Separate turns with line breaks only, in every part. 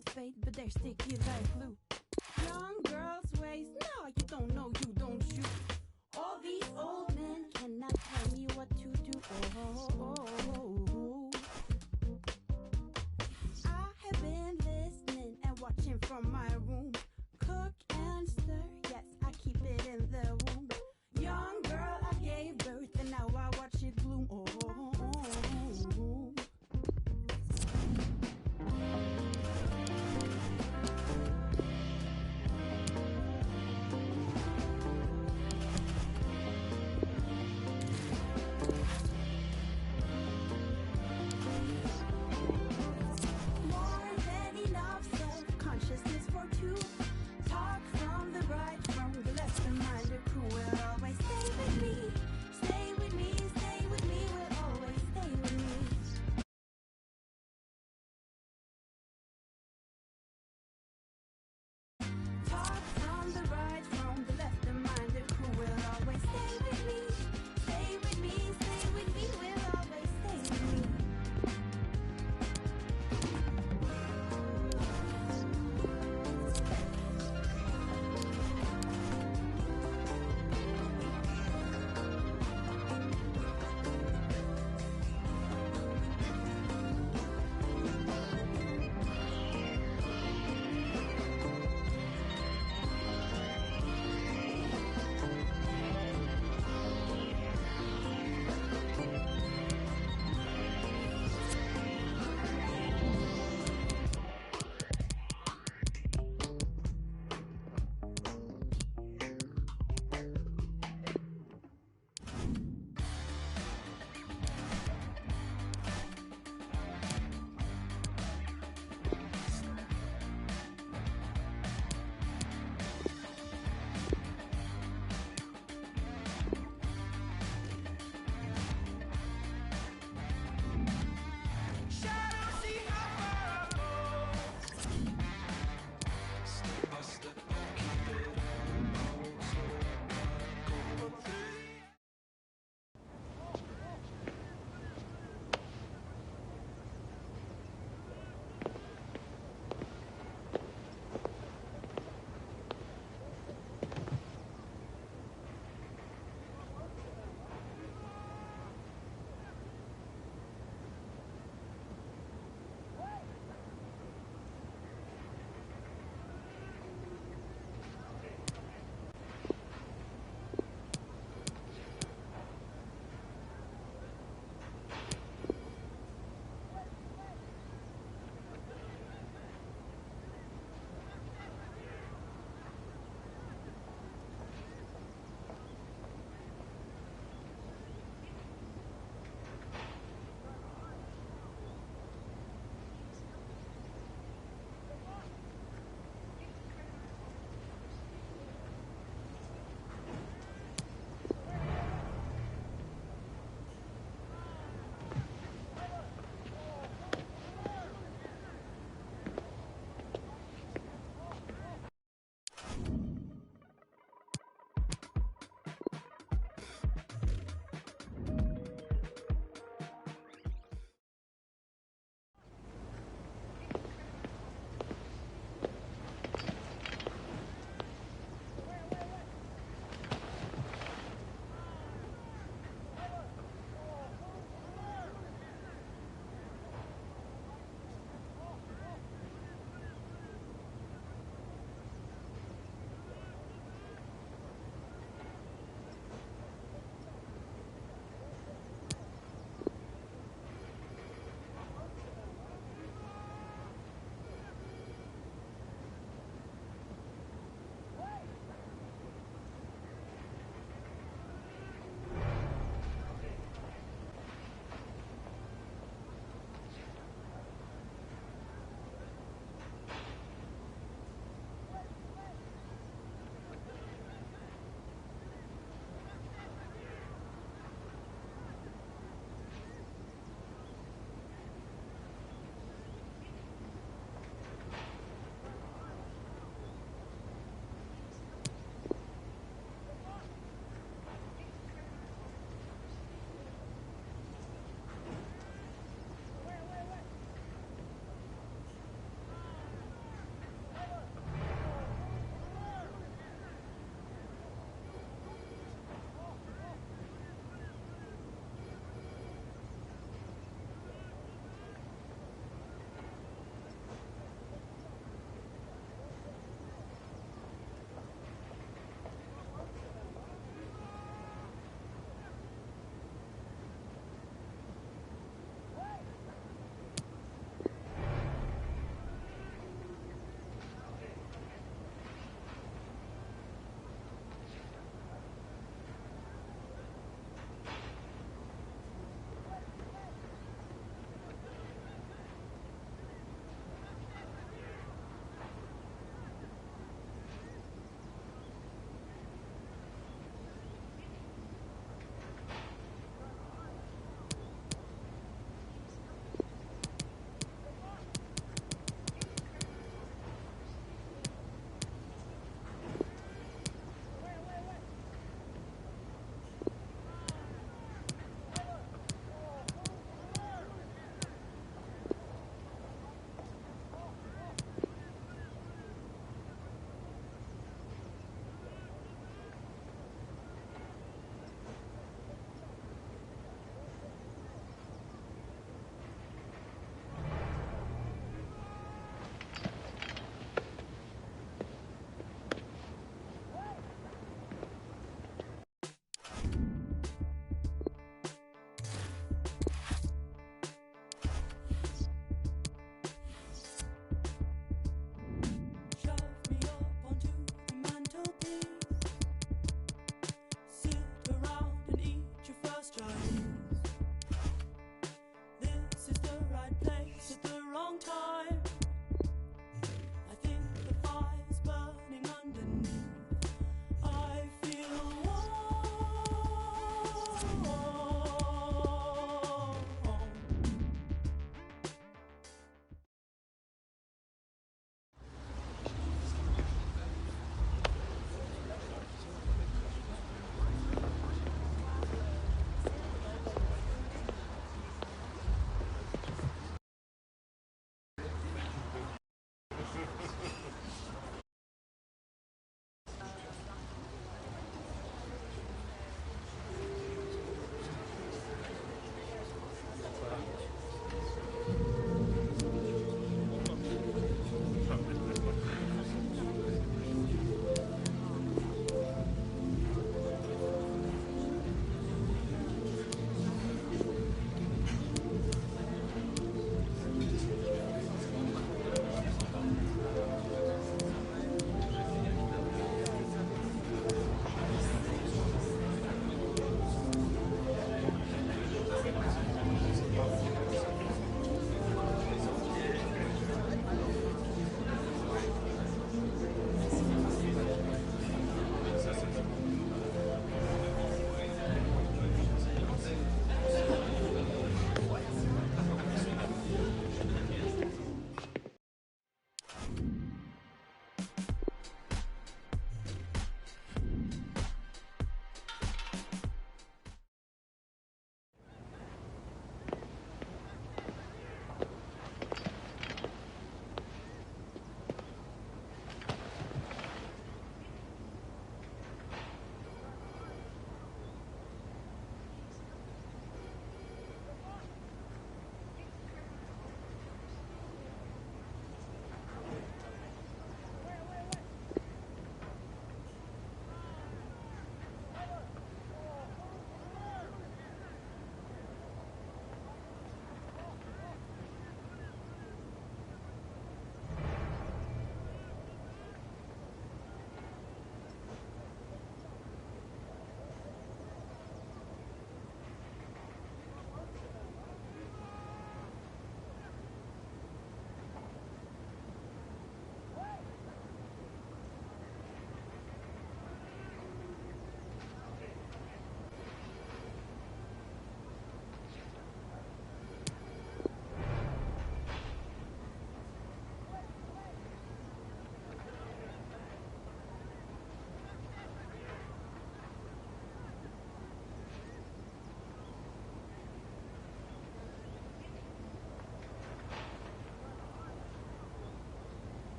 don't fade, but they're sticky like glue. Young girls' ways, no, you don't know, you don't you. All these old men cannot tell me what to do. Oh, I have been listening and watching from my room. Cook and stir, yes, I keep it in the womb. Young girl, I gave birth and now I watch it bloom. Oh.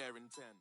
Carrington.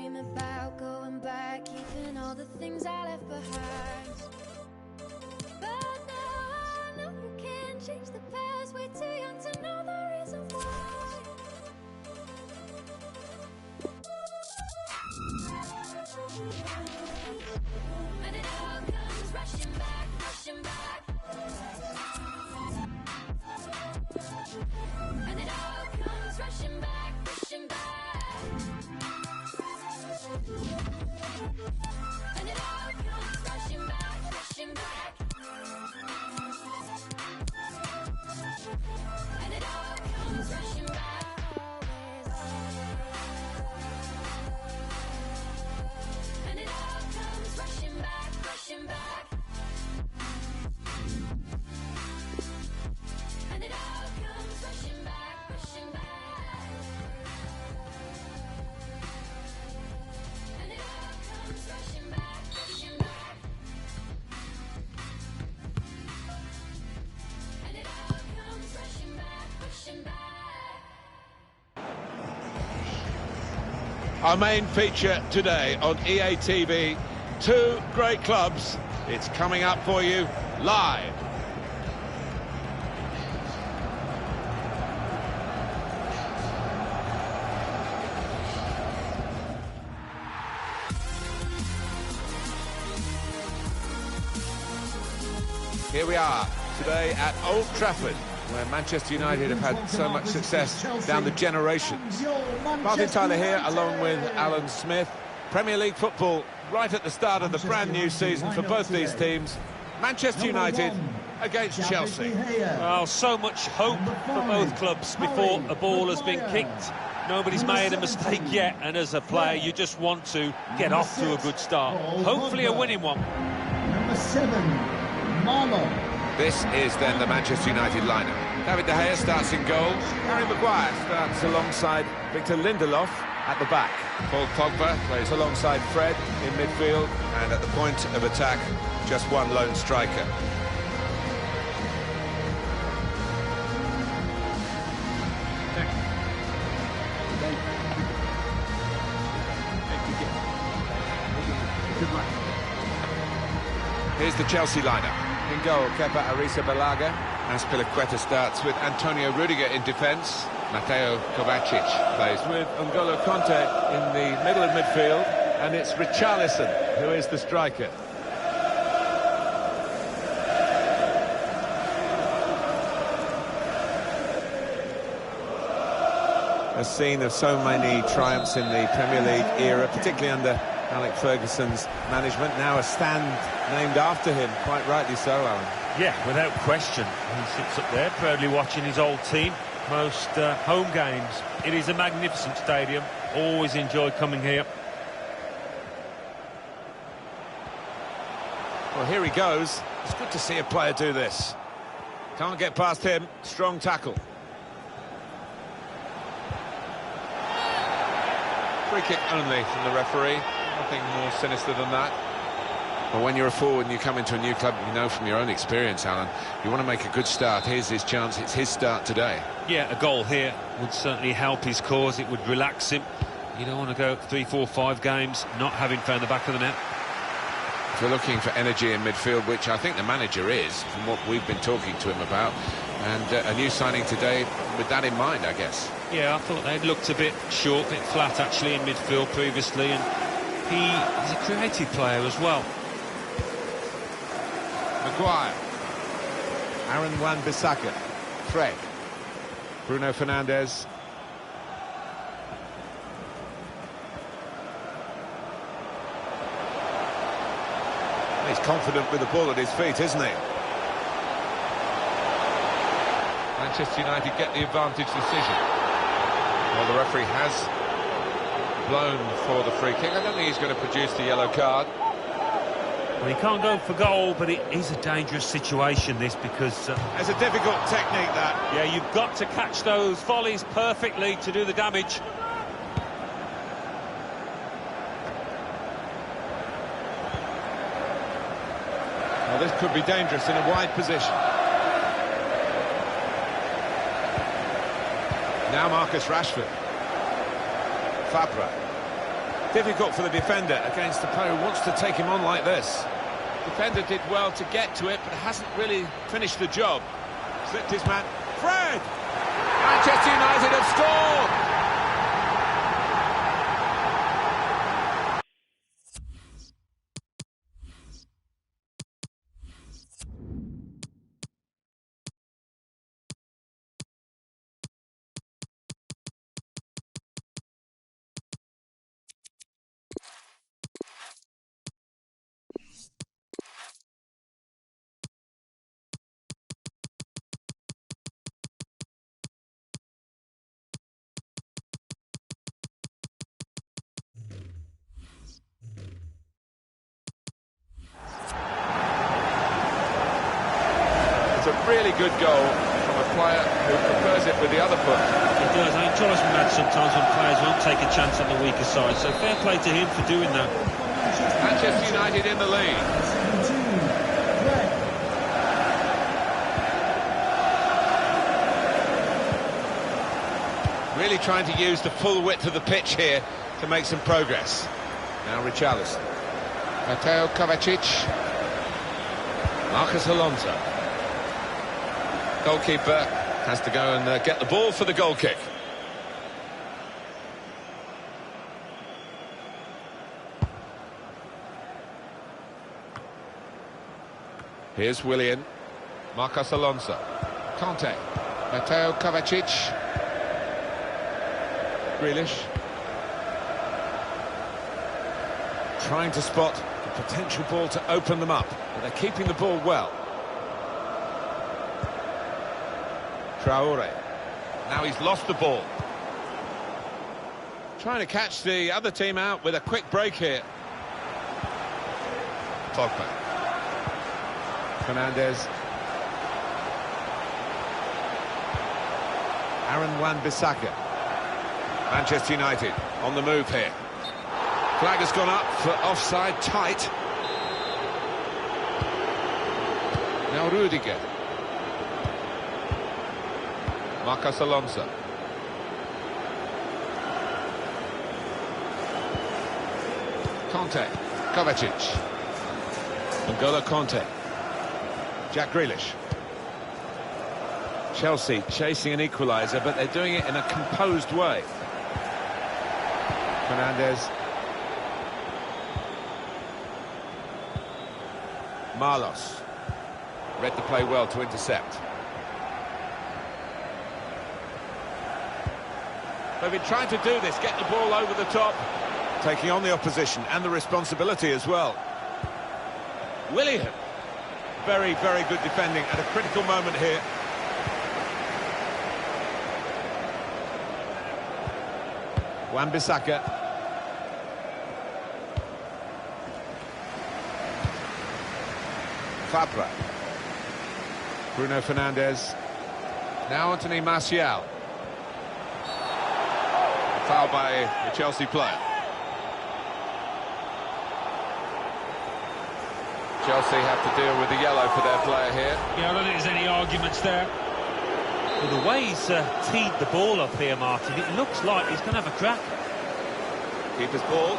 dream about going back, keeping all the things I left behind. But now I know you can't change the past. Way too young to know the reason why. And it all comes rushing back, rushing back. And it all comes rushing back, rushing back. And it all comes rushing back, rushing back. And it all comes rushing back, always. And it all comes rushing back, rushing back. And it all comes rushing back, rushing back. And it all comes rushing back, rushing back. And it all comes rushing back, rushing back.
Our main feature today on EA TV, two great clubs. It's coming up for you live. Here we are today at Old Trafford, where Manchester United have had so much success down the generations. Martin Tyler here, along with Alan Smith. Premier League football right at the start of the brand new season for both these teams. Manchester United against Chelsea.
Well, so much hope for both clubs before a ball has been kicked. Nobody's made a mistake yet, and as a player, you just want to get off to a good start. Hopefully a winning one.
Number 7, Marlow.
This is then the Manchester United lineup. David De Gea starts in goal. Harry Maguire starts alongside Victor Lindelof at the back. Paul Pogba plays alongside Fred in midfield, and at the point of attack, just one lone striker. Here's the Chelsea lineup. In goal, Kepa Arrizabalaga. Azpilicueta starts with Antonio Rudiger in defence. Mateo Kovacic plays with N'Golo Conte in the middle of midfield. And it's Richarlison who is the striker. A scene of so many triumphs in the Premier League era, particularly under Alex Ferguson's management. Now a stand named after him, quite rightly so, Alan.
Yeah, without question. He sits up there proudly watching his old team. Most home games. It is a magnificent stadium. Always enjoy coming here.
Well, here he goes. It's good to see a player do this. Can't get past him. Strong tackle. Free kick only from the referee. Nothing more sinister than that. But when you're a forward and you come into a new club, you know from your own experience, Alan, you want to make a good start. Here's his chance. It's his start today. Yeah, a goal here would certainly help his cause. It would relax him. You don't want to go 3, 4, 5 games not having found the back of the net. If you're looking for energy in midfield, which I think the manager is, from what we've been talking to him about, and a new signing today with that in mind, I guess. Yeah, I thought they'd looked a bit short, a bit flat actually in midfield previously, and he's a creative player as well. Maguire. Aaron Wan-Bissaka. Fred. Bruno Fernandes. He's confident with the ball at his feet, isn't he? Manchester United get the advantage decision. Well, the referee has blown for the free kick. I don't think he's going to produce the yellow card.
Well, he can't go for goal, but it is a dangerous situation, this, because...
It's a difficult technique, that.
Yeah, you've got to catch those volleys perfectly to do the damage.
Well, this could be dangerous in a wide position. Now Marcus Rashford. Fabra. Difficult for the defender against the player who wants to take him on like this. Defender did well to get to it, but hasn't really finished the job. Slipped his man. Fred! Manchester United have scored! It's a really good goal from a player who prefers it with the other foot.
He does. I enjoy some mad sometimes when players won't take a chance on the weaker side, so fair play to him for doing that.
Manchester United in the lead.
17,
Really trying to use the full width of the pitch here to make some progress. Now Richarlison. Mateo Kovacic. Marcus Alonso. Goalkeeper has to go and get the ball for the goal kick. Here's Willian. Marcus Alonso. Conte. Mateo Kovacic. Grealish. Trying to spot the potential ball to open them up, but they're keeping the ball well. Traore. Now he's lost the ball. Trying to catch the other team out with a quick break here. Pogba. Fernandez. Aaron Wan-Bissaka. Manchester United on the move here. Flag has gone up for offside tight. Now Rudiger. Marcus Alonso. Conte. Kovacic. N'Golo Conte. Jack Grealish. Chelsea chasing an equaliser, but they're doing it in a composed way. Fernandez. Marlos. Read the play well to intercept. They've been trying to do this, get the ball over the top. Taking on the opposition and the responsibility as well. Willian. Very, very good defending at a critical moment here. Wan-Bissaka. Fabra. Bruno Fernandes. Now Anthony Martial. Foul by the Chelsea player. Chelsea have to deal with the yellow for their player here.
Yeah, I don't think there's any arguments there. Well, the way he's teed the ball up here, Martin, it looks like he's going to have a crack.
Keeper's ball.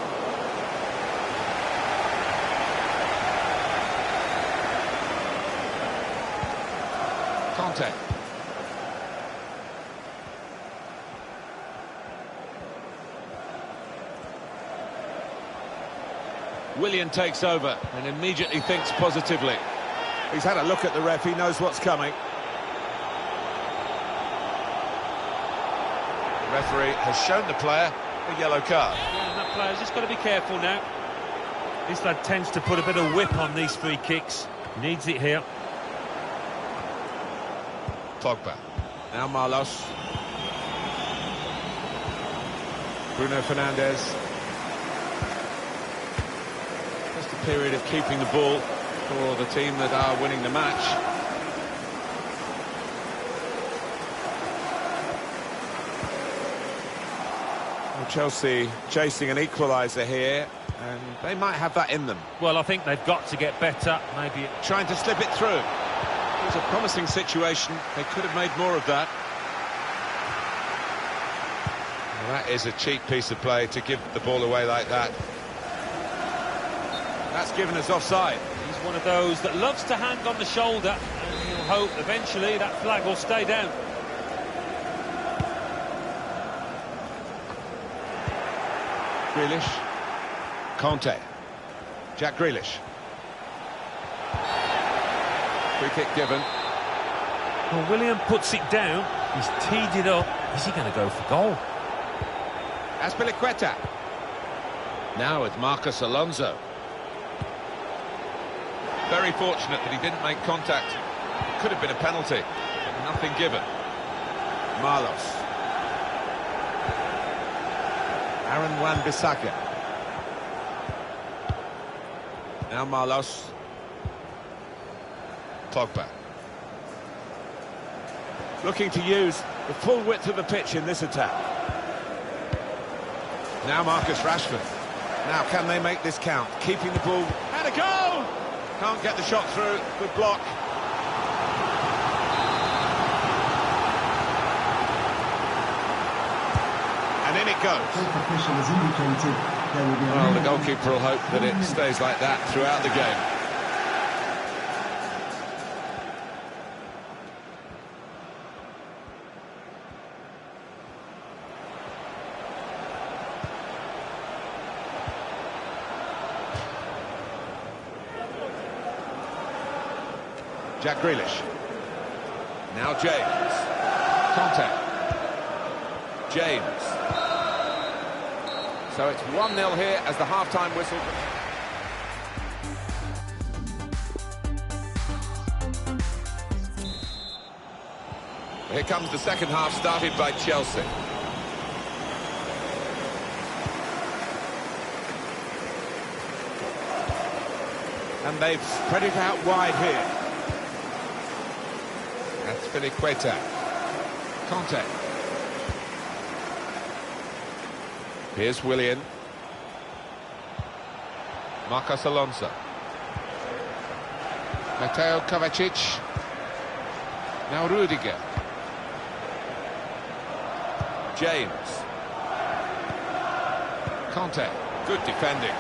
Conte. Willian takes over and immediately thinks positively. He's had a look at the ref, he knows what's coming. The referee has shown the player a yellow card.
Yeah, and that player's just got to be careful now. This lad tends to put a bit of whip on these free kicks. Needs it here.
Pogba. Now Marlos. Bruno Fernandes. Just a period of keeping the ball for the team that are winning the match. Well, Chelsea chasing an equaliser here, and they might have that in them.
Well, I think they've got to get better. Maybe
Trying to slip it through. It was a promising situation. They could have made more of that. Well, that is a cheap piece of play to give the ball away like that. That's given us offside.
He's one of those that loves to hang on the shoulder, and he'll hope eventually that flag will stay down.
Grealish. Conte. Jack Grealish. Free kick given.
Well, William puts it down. He's teed it up. Is he going to go for goal?
Azpilicueta. Now with Marcos Alonso. Very fortunate that he didn't make contact. Could have been a penalty, but nothing given. Marlos. Aaron Wan-Bissaka. Now Marlos. Pogba. Looking to use the full width of the pitch in this attack. Now Marcus Rashford. Now can they make this count? Keeping the ball. And a goal! Can't get the shot through. Good block. And in it goes. Well, the goalkeeper will hope that it stays like that throughout the game. Jack Grealish. Now James. Conte. James. So it's 1-0 here as the half-time whistle. Here comes the second half, started by Chelsea. And they've spread it out wide here. That's Azpilicueta. Conte. Here's Willian. Marcos Alonso. Mateo Kovacic. Now Rudiger. James. Conte. Good defending.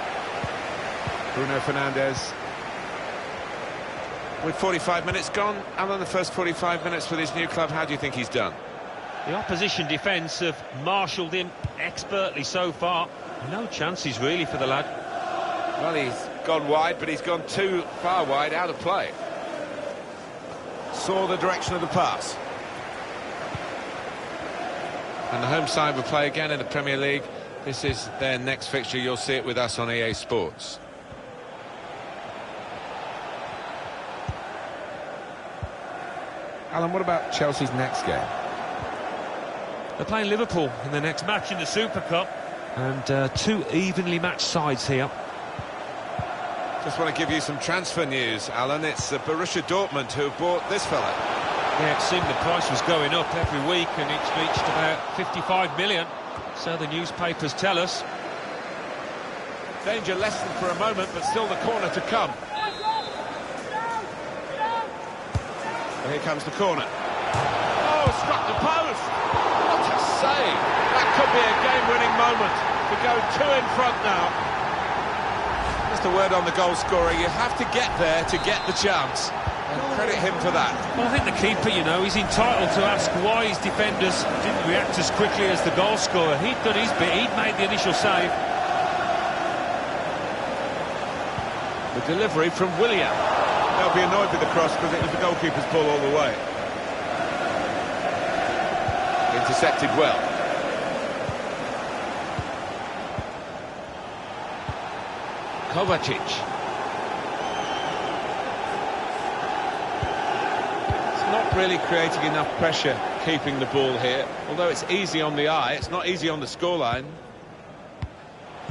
Bruno Fernandes. With 45 minutes gone, Alan, the first 45 minutes with his new club, how do you think he's done?
The opposition defence have marshalled him expertly so far. No chances really for the lad.
Well, he's gone wide, but he's gone too far wide, out of play. Saw the direction of the pass. And the home side will play again in the Premier League. This is their next fixture. You'll see it with us on EA Sports. Alan, what about Chelsea's next game?
They're playing Liverpool in the next match in the Super Cup, and two evenly matched sides here.
Just want to give you some transfer news, Alan. It's Borussia Dortmund who have bought this fella.
Yeah, it seemed the price was going up every week, and it's reached about 55 million, so the newspapers tell us.
Danger lessened for a moment, but still the corner to come. Well, here comes the corner. Oh, struck the post! What a save! That could be a game-winning moment to go two in front now. Just a word on the goal scorer, you have to get there to get the chance. And credit him for that.
Well, I think the keeper, you know, he's entitled to ask why his defenders didn't react as quickly as the goal scorer. He'd done his bit, he'd made the initial save.
The delivery from Willian. They'll be annoyed with the cross because it was the goalkeeper's ball all the way. Intercepted well. Kovacic. It's not really creating enough pressure keeping the ball here. Although it's easy on the eye, it's not easy on the scoreline.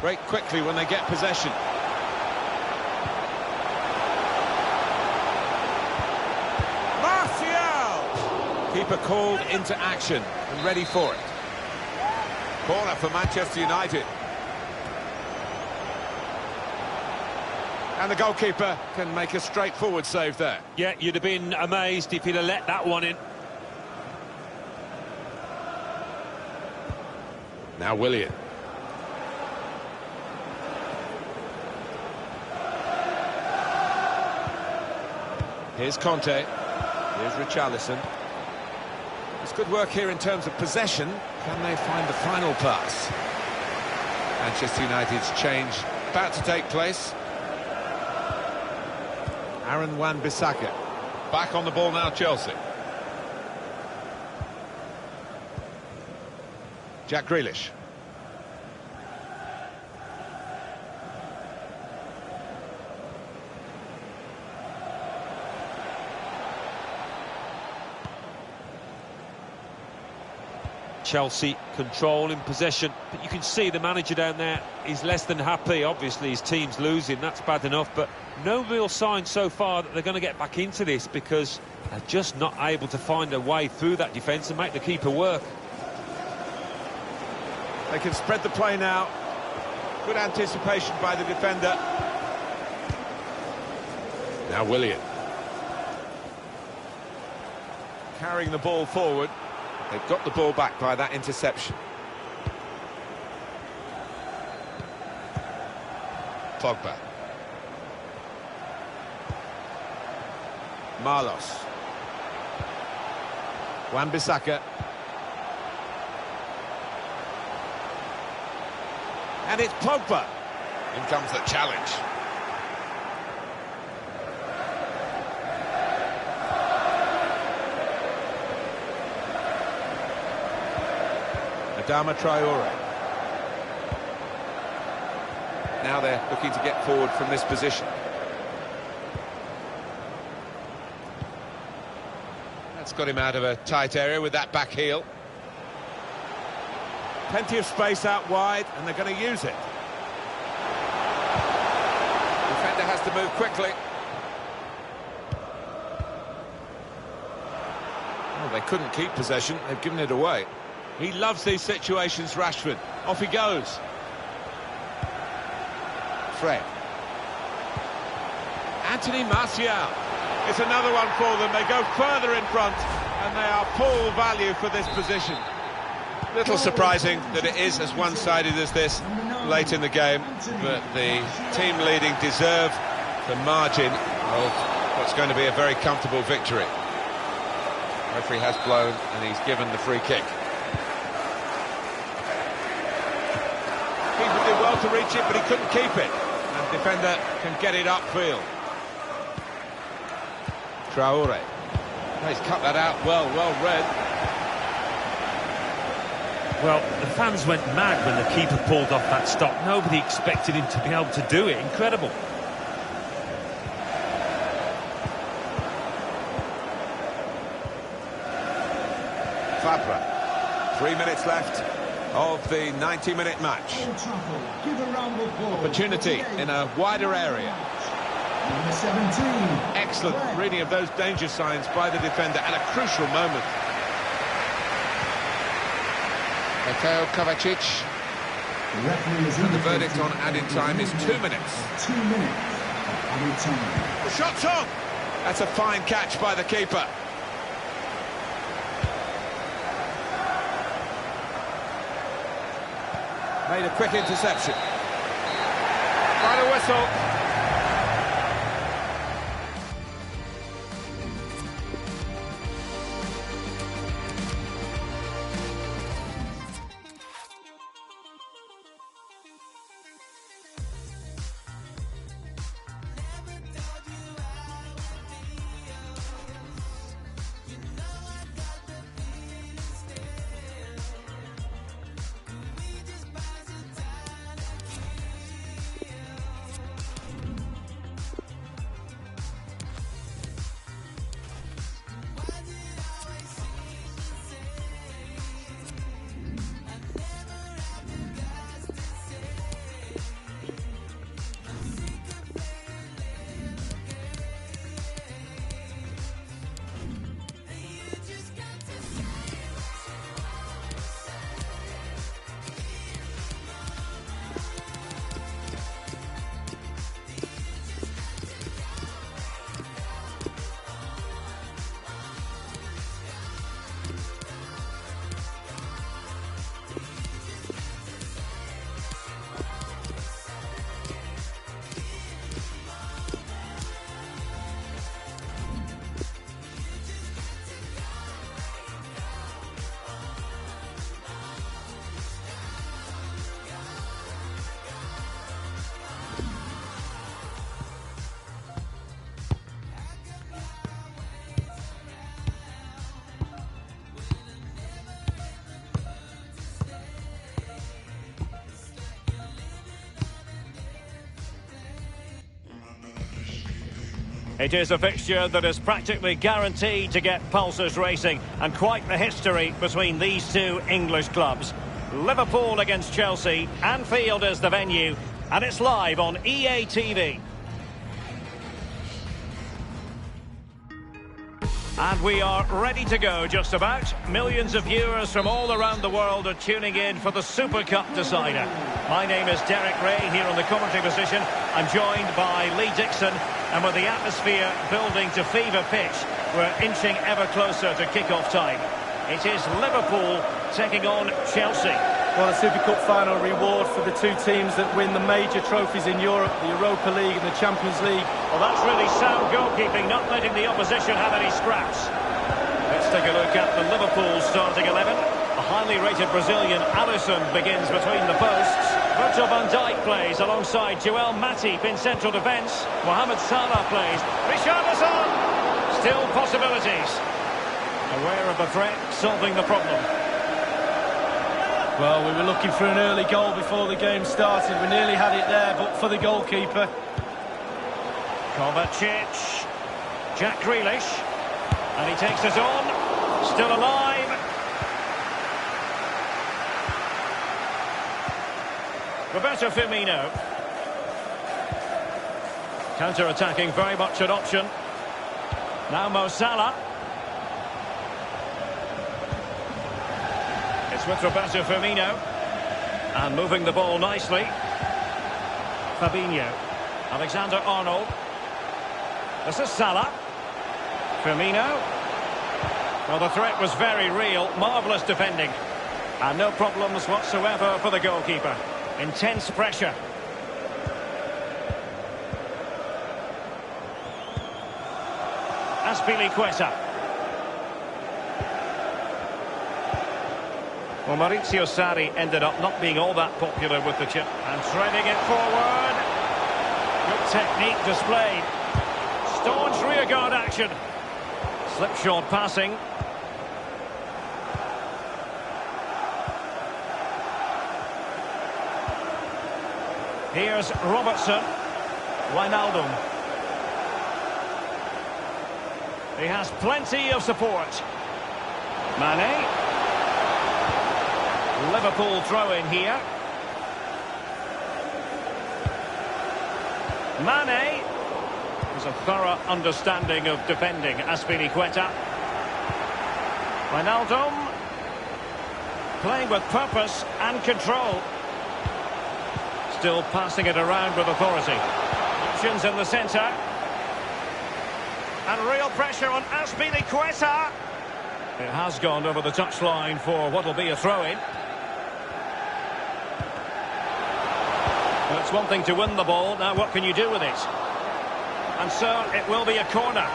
Break quickly when they get possession. Keeper called into action and ready for it. Corner for Manchester United. And the goalkeeper can make a straightforward save there.
Yeah, you'd have been amazed if he'd have let that one in.
Now Willian. Here's Conte. Here's Richarlison. It's good work here in terms of possession. Can they find the final pass? Manchester United's change about to take place. Aaron Wan-Bissaka. Back on the ball now, Chelsea. Jack Grealish.
Chelsea controlling possession, but you can see the manager down there is less than happy. Obviously his team's losing, that's bad enough, but no real sign so far that they're going to get back into this, because they're just not able to find a way through that defence and make the keeper work.
They can spread the play now. Good anticipation by the defender. Now Willian. Carrying the ball forward. They've got the ball back by that interception. Pogba. Marlos. Wan-Bissaka. And it's Pogba. In comes the challenge. Adama Traore. Now they're looking to get forward from this position. That's got him out of a tight area with that back heel. Plenty of space out wide, and they're going to use it. Defender has to move quickly. Oh, they couldn't keep possession. They've given it away. He loves these situations, Rashford. Off he goes. Fred. Anthony Martial. It's another one for them. They go further in front, and they are full value for this position. Little surprising that it is as one-sided as this late in the game, but the team leading deserve the margin of what's going to be a very comfortable victory. The referee has blown, and he's given the free kick. Keeper did well to reach it, but he couldn't keep it. And defender can get it upfield. Traore. Oh, he's cut that out well read.
Well, the fans went mad when the keeper pulled off that stop. Nobody expected him to be able to do it. Incredible.
Fabra. 3 minutes left of the 90-minute match. Opportunity in a wider area.
Number 17.
Excellent reading of those danger signs by the defender at a crucial moment. Mateo Kovacic. And the verdict on added time is 2 minutes.
2 minutes of added time.
The shot's on! That's a fine catch by the keeper. Made a quick interception. Final whistle.
It is a fixture that is practically guaranteed to get pulses racing, and quite the history between these two English clubs. Liverpool against Chelsea, Anfield is the venue, and it's live on EA TV. And we are ready to go just about. Millions of viewers from all around the world are tuning in for the Super Cup decider. My name is Derek Ray here on the commentary position. I'm joined by Lee Dixon, and with the atmosphere building to fever pitch, we're inching ever closer to kick-off time. It is Liverpool taking on Chelsea.
Well, a Super Cup final reward for the two teams that win the major trophies in Europe, the Europa League and the Champions League.
Well, that's really sound goalkeeping, not letting the opposition have any scraps. Let's take a look at the Liverpool starting 11. The highly rated Brazilian Alisson begins between the posts. Virgil van Dijk plays alongside Joel Matip in central defence. Mohamed Salah plays. Richarlison! Still possibilities. Aware of the threat, solving the problem.
Well, we were looking for an early goal before the game started. We nearly had it there, but for the goalkeeper.
Kovacic. Jack Grealish. And he takes us on. Still alive. Roberto Firmino. Counter-attacking, very much an option. Now Mo Salah. It's with Roberto Firmino. And moving the ball nicely. Fabinho. Alexander-Arnold. This is Salah. Firmino. Well, the threat was very real. Marvellous defending. And no problems whatsoever for the goalkeeper. Intense pressure. Azpilicueta. Well, Maurizio Sarri ended up not being all that popular with the chip. And threading it forward. Good technique displayed. Staunch rearguard action. Slipshod passing. Here's Robertson. Wijnaldum. He has plenty of support. Mane. Liverpool throw in here. Mane. There's a thorough understanding of defending. Azpilicueta. Wijnaldum. Playing with purpose and control. Still passing it around with authority. Options in the centre. And real pressure on Azpilicueta. It has gone over the touchline for what will be a throw-in. Well, it's one thing to win the ball. Now what can you do with it? And so it will be a corner.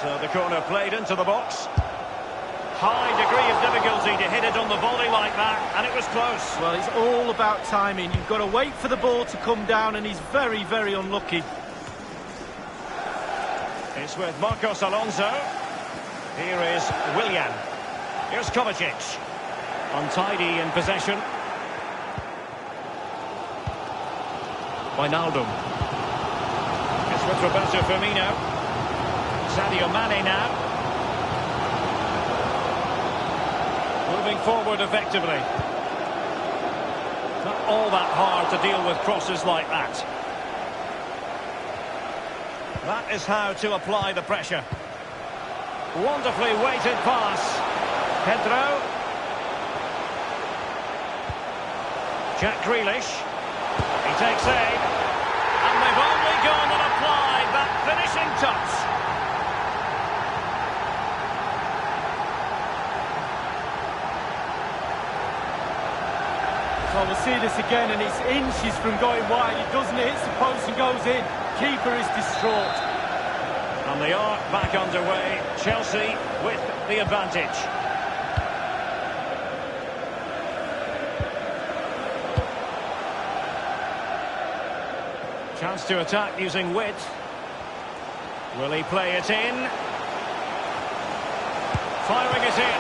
So the corner played into the box. High degree of difficulty to hit it on the volley like that, and it was close.
Well, it's all about timing. You've got to wait for the ball to come down, and he's very, very unlucky.
It's with Marcos Alonso. Here is Willian. Here's Kovacic. Untidy in possession. Wijnaldum. It's with Roberto Firmino. Sadio Mane now. Moving forward effectively. Not all that hard to deal with crosses like that. That is how to apply the pressure. Wonderfully weighted pass. Pedro. Jack Grealish. He takes aim. And they've only gone and applied that finishing touch.
Well, we'll see this again, and it's inches from going wide. It doesn't hit the post and goes in. Keeper is distraught.
And they are back underway. Chelsea with the advantage. Chance to attack using width. Will he play it in? Firing it in.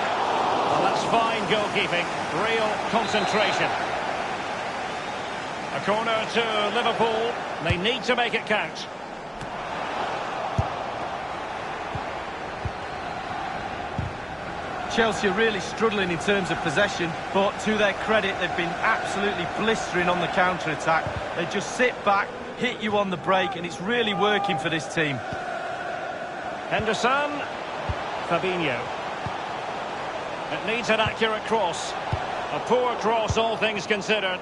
Well, that's fine goalkeeping. Real concentration. A corner to Liverpool. They need to make it count.
Chelsea are really struggling in terms of possession, but to their credit, they've been absolutely blistering on the counter-attack. They just sit back, hit you on the break, and it's really working for this team.
Henderson. Fabinho. It needs an accurate cross. A poor cross, all things considered.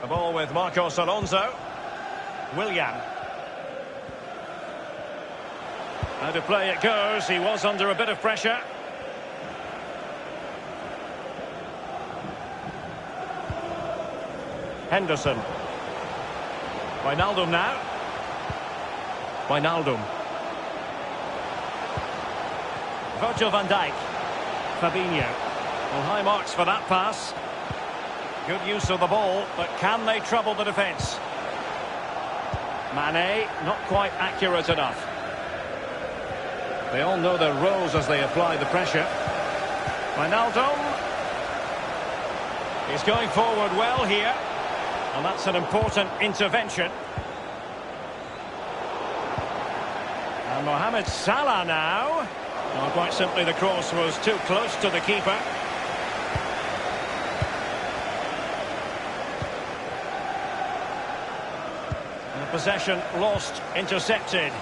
The ball with Marcos Alonso. Willian. How to play it goes. He was under a bit of pressure. Henderson. Wijnaldum now. Wijnaldum. Virgil van Dijk. Fabinho. Well, high marks for that pass. Good use of the ball, but can they trouble the defence? Mane, not quite accurate enough. They all know their roles as they apply the pressure. Wijnaldum. He's going forward well here. And that's an important intervention. And Mohamed Salah now. Well, quite simply, the cross was too close to the keeper. And the possession lost, intercepted.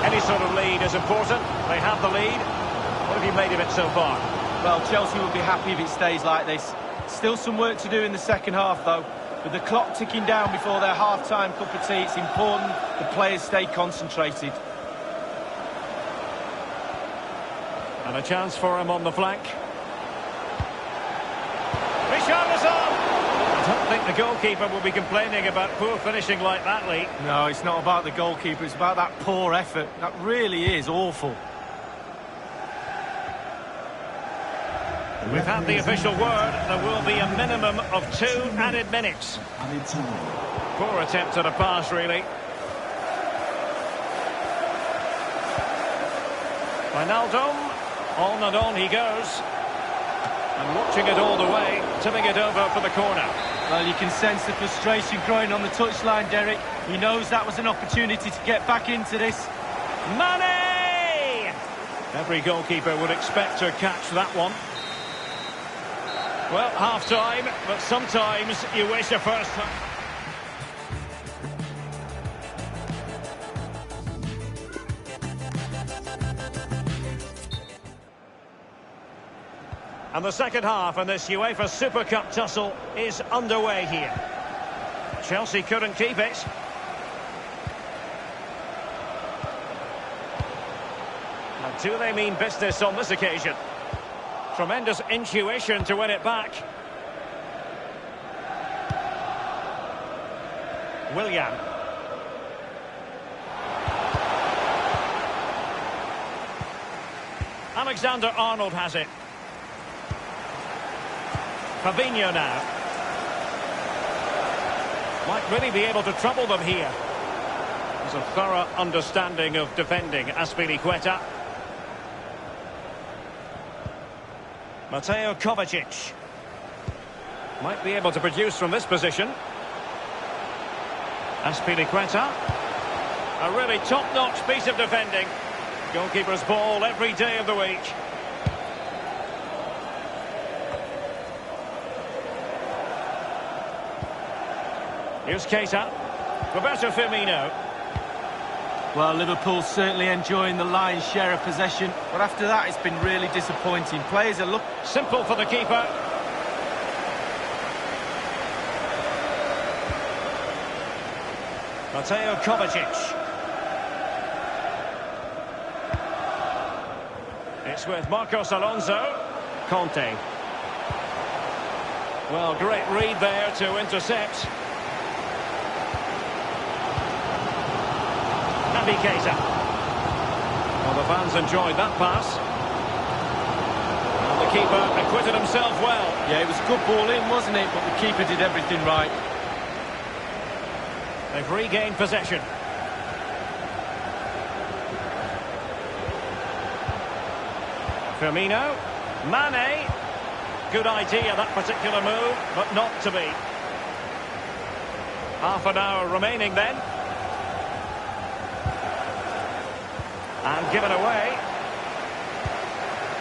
Any sort of lead is important. They have the lead. What have you made of it so far?
Well, Chelsea will be happy if it stays like this. Still some work to do in the second half, though. With the clock ticking down before their half-time cup of tea, it's important the players stay concentrated.
And a chance for him on the flank. Richarlison! I don't think the goalkeeper will be complaining about poor finishing like that, Lee.
No, it's not about the goalkeeper, it's about that poor effort. That really is awful.
We've had the official word. There will be a minimum of 2 added minutes. Poor attempt at a pass, really. Wijnaldum. On and on he goes. And watching it all the way, tipping it over for the corner.
Well, you can sense the frustration growing on the touchline, Derek. He knows that was an opportunity to get back into this.
Mane! Every goalkeeper would expect to catch that one. Well, half-time, but sometimes you wish a first time. And the second half in this UEFA Super Cup tussle is underway here. Chelsea couldn't keep it. And do they mean business on this occasion? Tremendous intuition to win it back. Willian. Alexander-Arnold has it. Fabinho now. Might really be able to trouble them here. There's a thorough understanding of defending. Azpilicueta. Mateo Kovacic. Might be able to produce from this position. Azpilicueta. A really top-notch piece of defending. Goalkeeper's ball every day of the week. Here's Keita. Roberto Firmino.
Well, Liverpool's certainly enjoying the lion's share of possession, but after that it's been really disappointing. Players are
Simple for the keeper. Mateo Kovacic. It's with Marcos Alonso. Conte. Well, great read there to intercept. Naby Keita. Well, the fans enjoyed that pass. And the keeper acquitted himself well.
Yeah, it was a good ball in, wasn't it? But the keeper did everything right.
They've regained possession. Firmino. Mane. Good idea, that particular move, but not to be. Half an hour remaining then. And given away.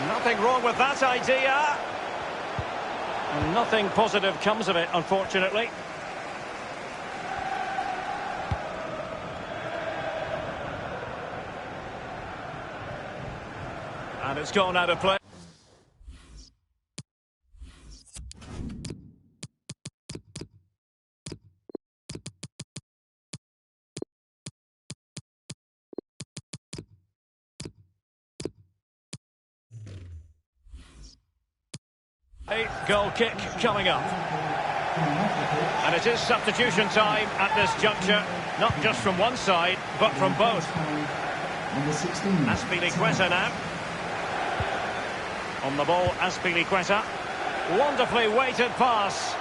Nothing wrong with that idea. Nothing positive comes of it, unfortunately. And it's gone out of play. A goal kick coming up. And it is substitution time at this juncture, not just from one side, but from both. Azpilicueta now. On the ball, Azpilicueta. Wonderfully weighted pass.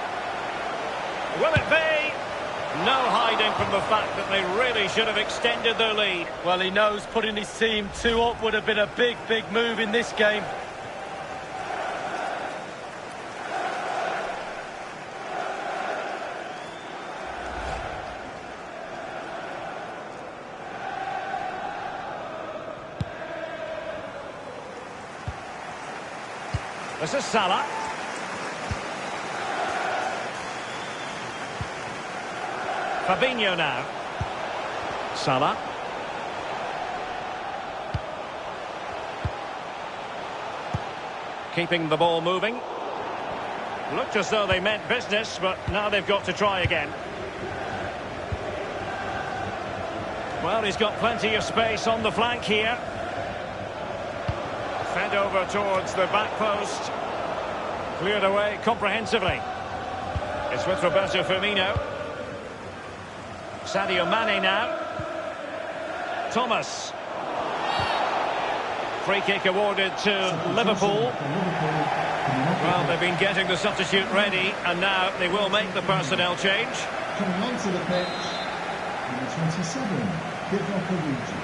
Will it be? No hiding from the fact that they really should have extended their lead.
Well, he knows putting his team 2 up would have been a big, big move in this game.
This is Salah. Fabinho now. Salah. Keeping the ball moving. Looked as though they meant business, but now they've got to try again. Well, he's got plenty of space on the flank here. Fed over towards the back post. Cleared away comprehensively. It's with Roberto Firmino. Sadio Mane now. Thomas. Free kick awarded to Liverpool. Well, they've been getting the substitute ready, and now they will make the personnel change.
Coming onto the pitch, number 27, Divock Origi.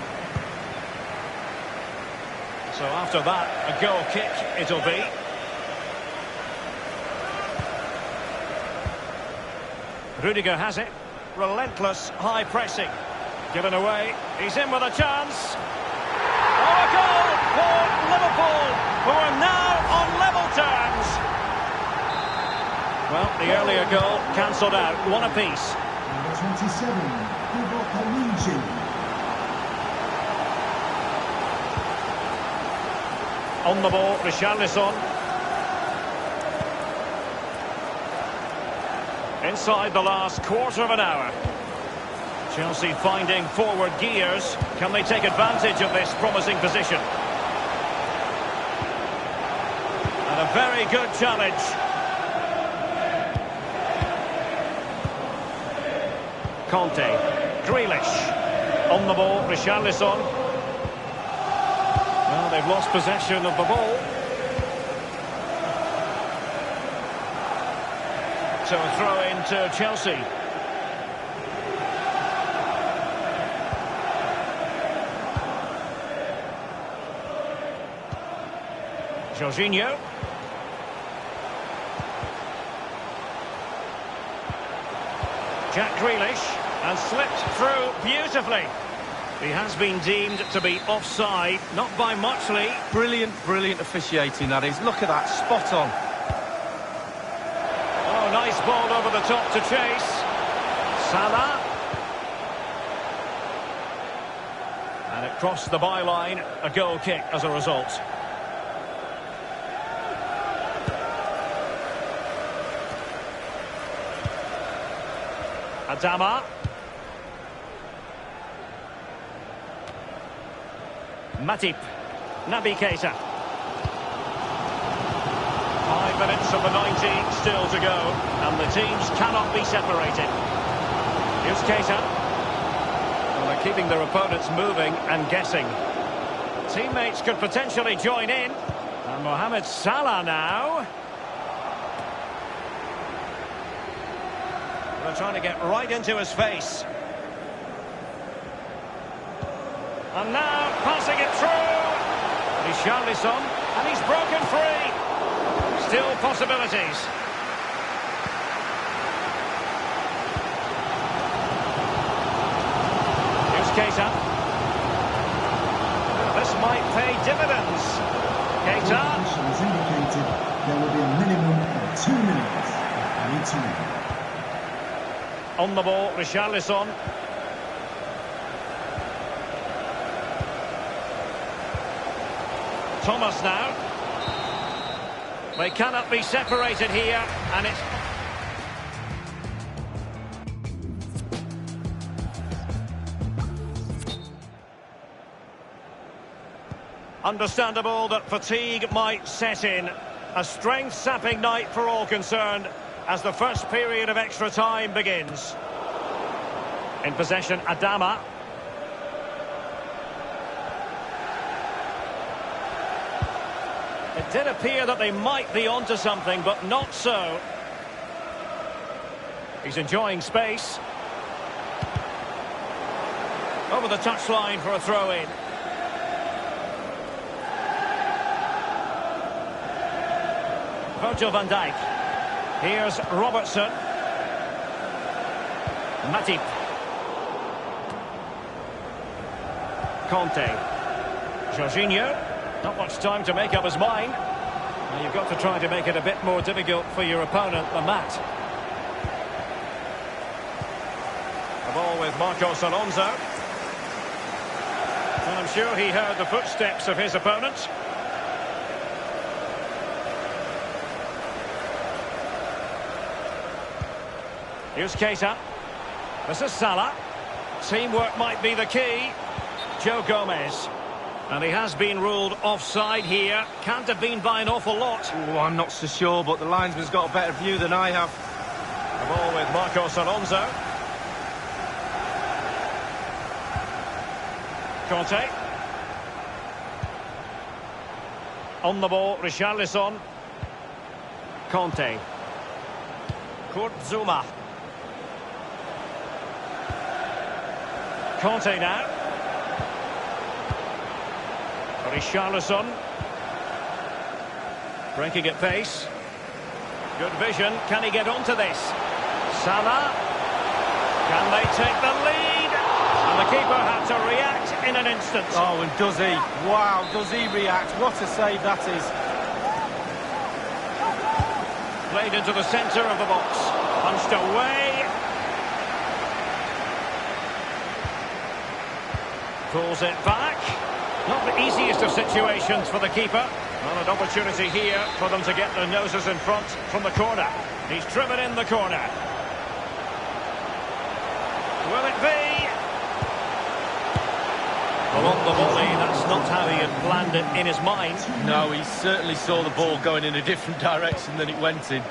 So after that, a goal kick it'll be. Rudiger has it. Relentless high pressing. Given away. He's in with a chance. Oh, a goal for Liverpool, who are now on level terms. Well, the earlier goal cancelled out. One apiece.
Number 27, Divock Origi.
On the ball, Richarlison. Inside the last quarter of an hour. Chelsea finding forward gears. Can they take advantage of this promising position? And a very good challenge. Conte. Grealish. On the ball, Richarlison. Well, they've lost possession of the ball. So a throw into Chelsea. Jorginho. Jack Grealish, and slipped through beautifully. He has been deemed to be offside, not by much, Lee.
Brilliant, brilliant officiating, that is. Look at that, spot on.
Oh, nice ball over the top to chase. Salah. And it crossed the byline, a goal kick as a result. Adama. Matip. Naby Keita. 5 minutes of the 90 still to go, and the teams cannot be separated. Here's Keita. Well, they're keeping their opponents moving and guessing. Teammates could potentially join in. And Mohamed Salah now. They're trying to get right into his face. And now passing it through. Richarlison. And he's broken free. Still possibilities. Here's Keita. This might pay dividends. Keita.
As indicated, there will be a minimum of 2 minutes of any time.
On the ball, Richarlison. Thomas now. They cannot be separated here, and it's... Understandable that fatigue might set in. A strength-sapping night for all concerned as the first period of extra time begins. In possession, Adama. It did appear that they might be onto something, but not so. He's enjoying space. Over the touchline for a throw-in. Virgil van Dijk. Here's Robertson. Matip. Conte. Jorginho. Not much time to make up his mind. Well, you've got to try to make it a bit more difficult for your opponent than that. The ball with Marcos Alonso. And I'm sure he heard the footsteps of his opponent. Here's Keita. This is Salah. Teamwork might be the key. Joe Gomez. And he has been ruled offside here. Can't have been by an awful lot.
Oh, I'm not so sure, but the linesman's got a better view than I have.
The ball with Marcos Alonso. Conte. On the ball, Richarlison. Conte. Kurt Zouma. Conte now. Richarlison. Breaking at pace. Good vision. Can he get onto this? Salah. Can they take the lead? And the keeper had to react in an instant.
Oh, and does he? Wow, does he react? What a save that is.
Played into the centre of the box. Punched away. Pulls it back. Not the easiest of situations for the keeper. Well, an opportunity here for them to get their noses in front from the corner. He's driven in the corner. Will it be? Well, on the volley, that's not how he had planned it in his mind.
No, he certainly saw the ball going in a different direction than it went in.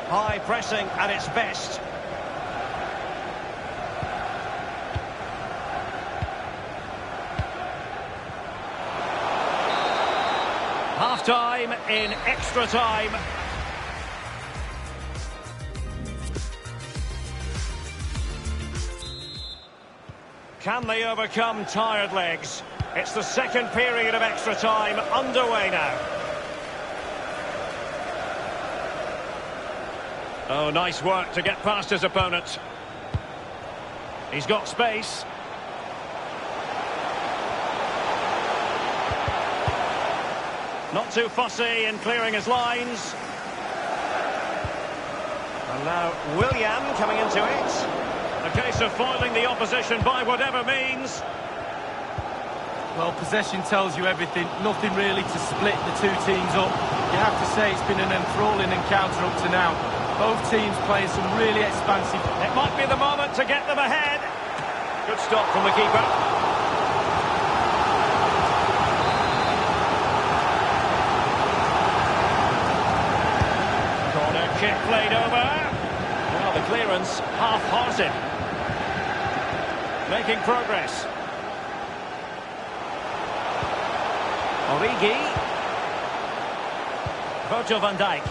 High pressing at its best. Half-time in extra time. Can they overcome tired legs? It's the second period of extra time underway now. Oh, nice work to get past his opponent. He's got space. Not too fussy in clearing his lines. And now Willian coming into it. A case of foiling the opposition by whatever means.
Well, possession tells you everything. Nothing really to split the two teams up. You have to say it's been an enthralling encounter up to now. Both teams playing some really expansive...
It might be the moment to get them ahead. Good stop from the keeper. Kick played over. Well, the clearance half-hearted. Making progress. Origi. Virgil van Dijk.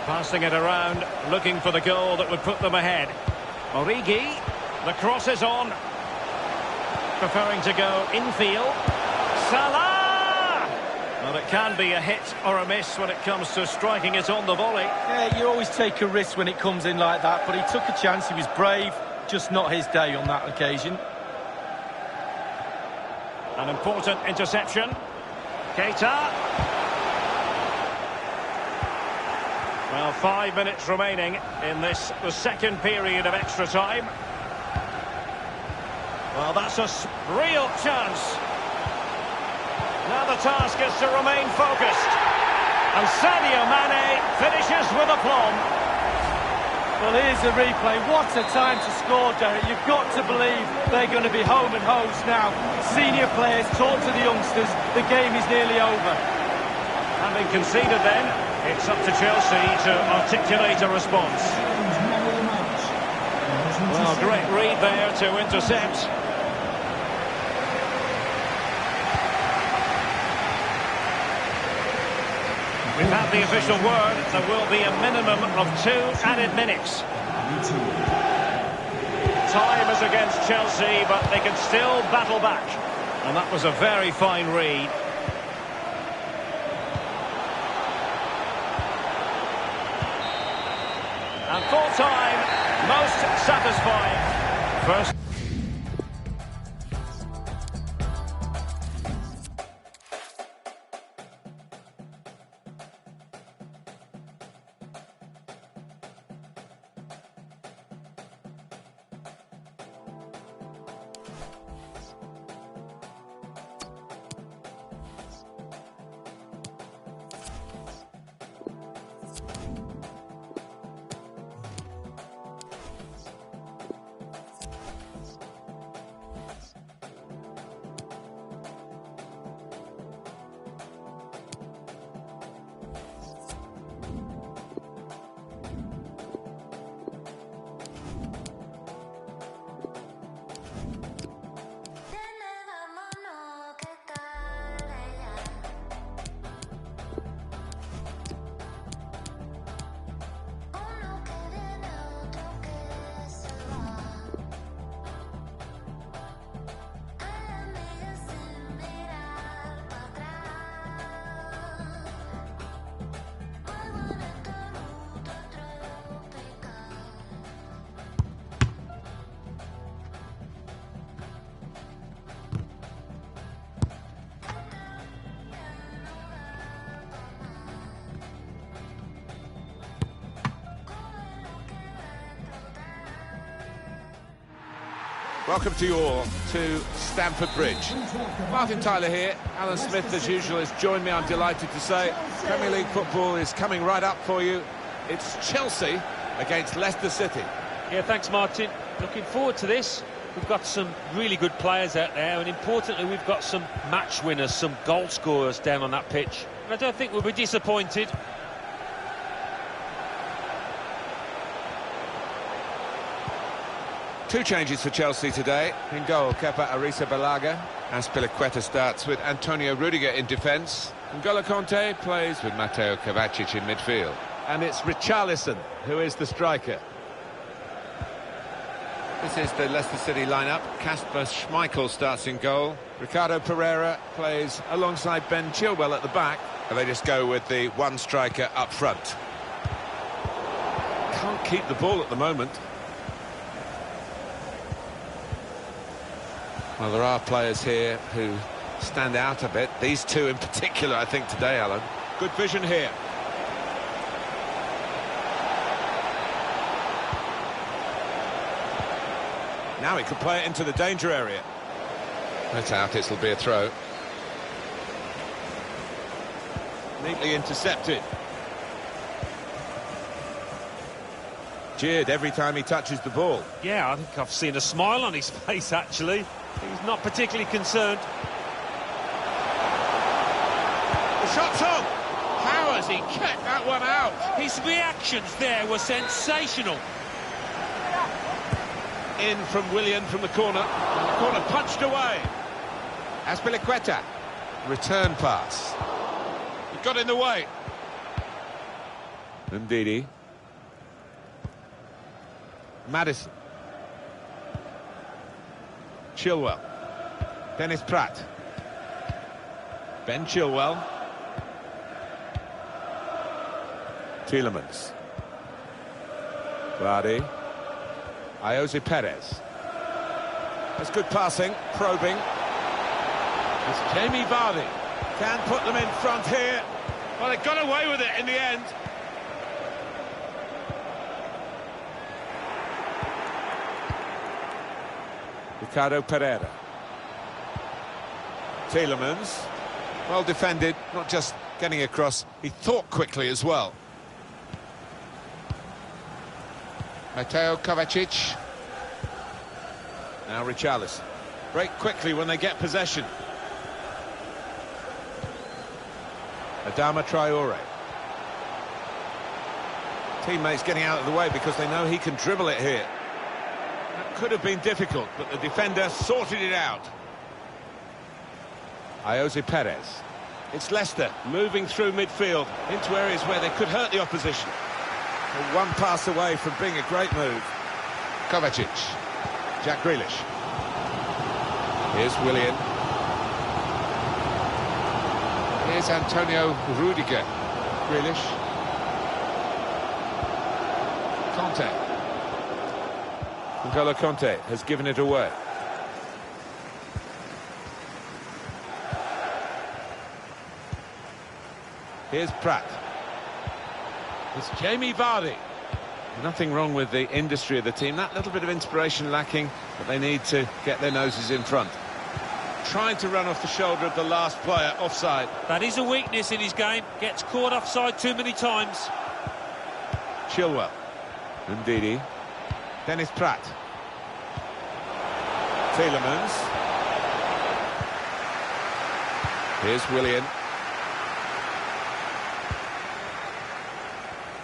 Passing it around, looking for the goal that would put them ahead. Origi. The cross is on. Preferring to go infield. Salah! Well, it can be a hit or a miss when it comes to striking it on the volley.
Yeah, you always take a risk when it comes in like that, but he took a chance, he was brave, just not his day on that occasion.
An important interception. Keita. Well, 5 minutes remaining in this, the second period of extra time. Well, that's a real chance. Now the task is to remain focused. And Sadio Mane finishes with aplomb.
Well, here's the replay. What a time to score, Derek. You've got to believe they're going to be home and hosed now. Senior players talk to the youngsters. The game is nearly over.
Having conceded then, it's up to Chelsea to articulate a response. Well, great read there to intercept. We've had the official word. There will be a minimum of 2 added minutes. Time is against Chelsea, but they can still battle back. And that was a very fine read. And full time, most satisfying. First.
Welcome to you all to Stamford Bridge. Martin Tyler here. Alan Smith, as usual, has joined me, I'm delighted to say. Premier League football is coming right up for you. It's Chelsea against Leicester City.
Yeah, thanks, Martin. Looking forward to this. We've got some really good players out there, and importantly, we've got some match winners, some goal scorers down on that pitch. And I don't think we'll be disappointed.
Two changes for Chelsea today. In goal, Kepa Arrizabalaga. Azpilicueta starts with Antonio Rudiger in defence. N'Golo Kanté plays with Mateo Kovacic in midfield. And it's Richarlison who is the striker. This is the Leicester City lineup. Kasper Schmeichel starts in goal. Ricardo Pereira plays alongside Ben Chilwell at the back. And they just go with the one striker up front. Can't keep the ball at the moment. Well, there are players here who stand out a bit. These two in particular, I think, today, Alan. Good vision here. Now he could play it into the danger area. That's out, it'll be a throw. Neatly intercepted. Jeered every time he touches the ball.
Yeah, I think I've seen a smile on his face, actually. He's not particularly concerned.
The shot's on! How has he kept that one out?
His reactions there were sensational.
In from Willian from the corner. The corner punched away. Azpilicueta. Return pass. He got in the way. Ndidi. Maddison. Chilwell. Dennis Pratt. Ben Chilwell. Tielemans. Vardy. Jose Perez. That's good passing, probing. It's Jamie Vardy. Can put them in front here. Well, they got away with it in the end. Ricardo Pereira. Tielemans. Well defended, not just getting across, he thought quickly as well. Mateo Kovacic. Now Richarlison. Break quickly when they get possession. Adama Traore. Teammates getting out of the way because they know he can dribble it here. That could have been difficult, but the defender sorted it out. Jose Perez. It's Leicester moving through midfield into areas where they could hurt the opposition. They're one pass away from being a great move. Kovacic. Jack Grealish. Here's Willian. Here's Antonio Rudiger. Grealish. Conte. N'Golo Conte has given it away. Here's Pratt. It's Jamie Vardy. Nothing wrong with the industry of the team. That little bit of inspiration lacking, but they need to get their noses in front. Trying to run off the shoulder of the last player, offside.
That is a weakness in his game. Gets caught offside too many times.
Chilwell. Ndidi. Dennis Pratt. Tielemans. Here's Willian.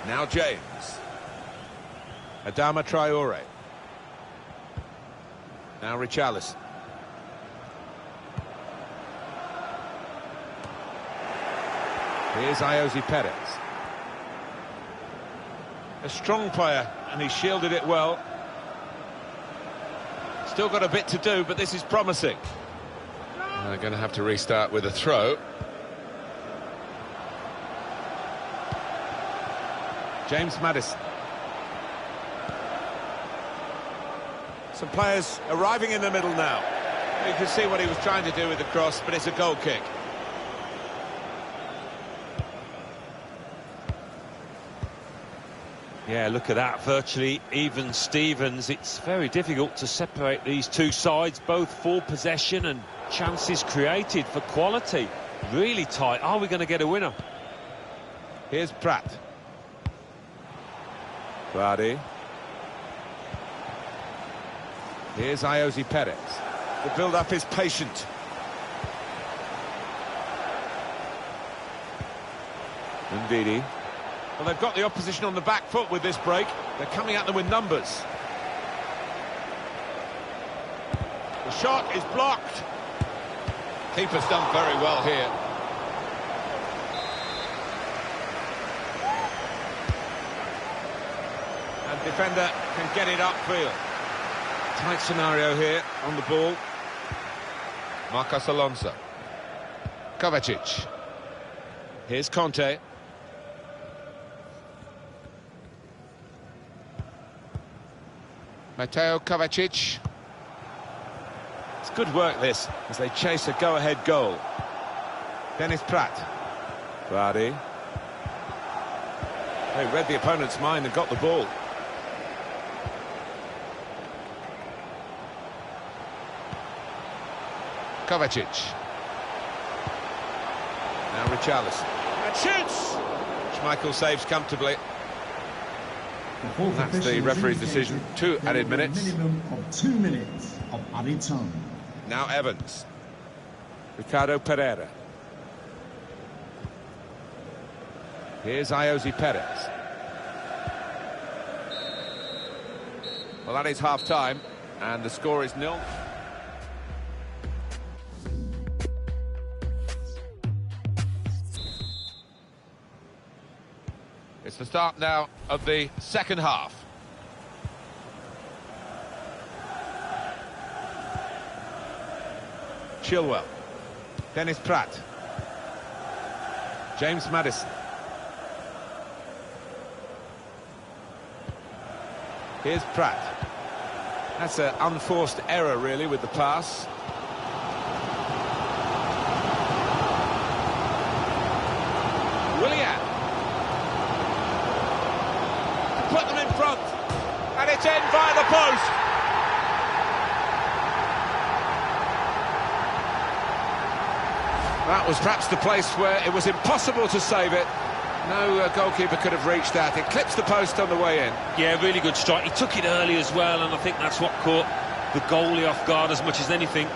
Now James. Adama Traore. Now Richarlison. Here's Jose Perez. A strong player, and he shielded it well. Still got a bit to do, but this is promising. And they're going to have to restart with a throw. James Maddison. Some players arriving in the middle now. You can see what he was trying to do with the cross, but it's a goal kick.
Yeah, look at that, virtually even Stevens. It's very difficult to separate these two sides, both for possession and chances created for quality. Really tight. Are we going to get a winner?
Here's Pratt. Vardy. Here's Jose Perez. The build-up is patient. Ndidi. Well, they've got the opposition on the back foot with this break. They're coming at them with numbers. The shot is blocked. Keeper's done very well here. And defender can get it upfield. Tight scenario here on the ball. Marcos Alonso. Kovacic. Here's Conte. Mateo Kovacic. It's good work, this, as they chase a go-ahead goal. Dennis Pratt. Vardy. They read the opponent's mind and got the ball. Kovacic. Now Richarlison. And shoots! Schmeichel saves comfortably. That's the referee's decision. 2 added minutes.
Minimum of 2 minutes of added time.
Now Evans. Ricardo Pereira. Here's Jose Perez. Well, that is half-time, and the score is 0. It's the start now of the second half. Chilwell. Dennis Pratt. James Maddison. Here's Pratt. That's an unforced error, really, with the pass. Willian. Put them in front. And it's in by the post. That was perhaps the place where it was impossible to save it. No goalkeeper could have reached that. It clips the post on the way in.
Yeah, really good strike. He took it early as well, and I think that's what caught the goalie off guard as much as anything.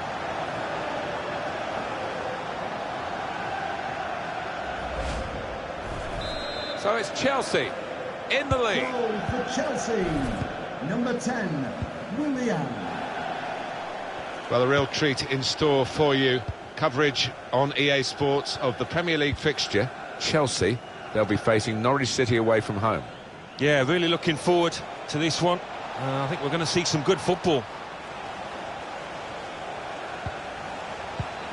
So it's Chelsea in the lead.
Goal for Chelsea, number 10, Willian.
Well, a real treat in store for you. Coverage on EA Sports of the Premier League fixture. Chelsea, they'll be facing Norwich City away from home.
Yeah, really looking forward to this one. I think we're going to see some good football.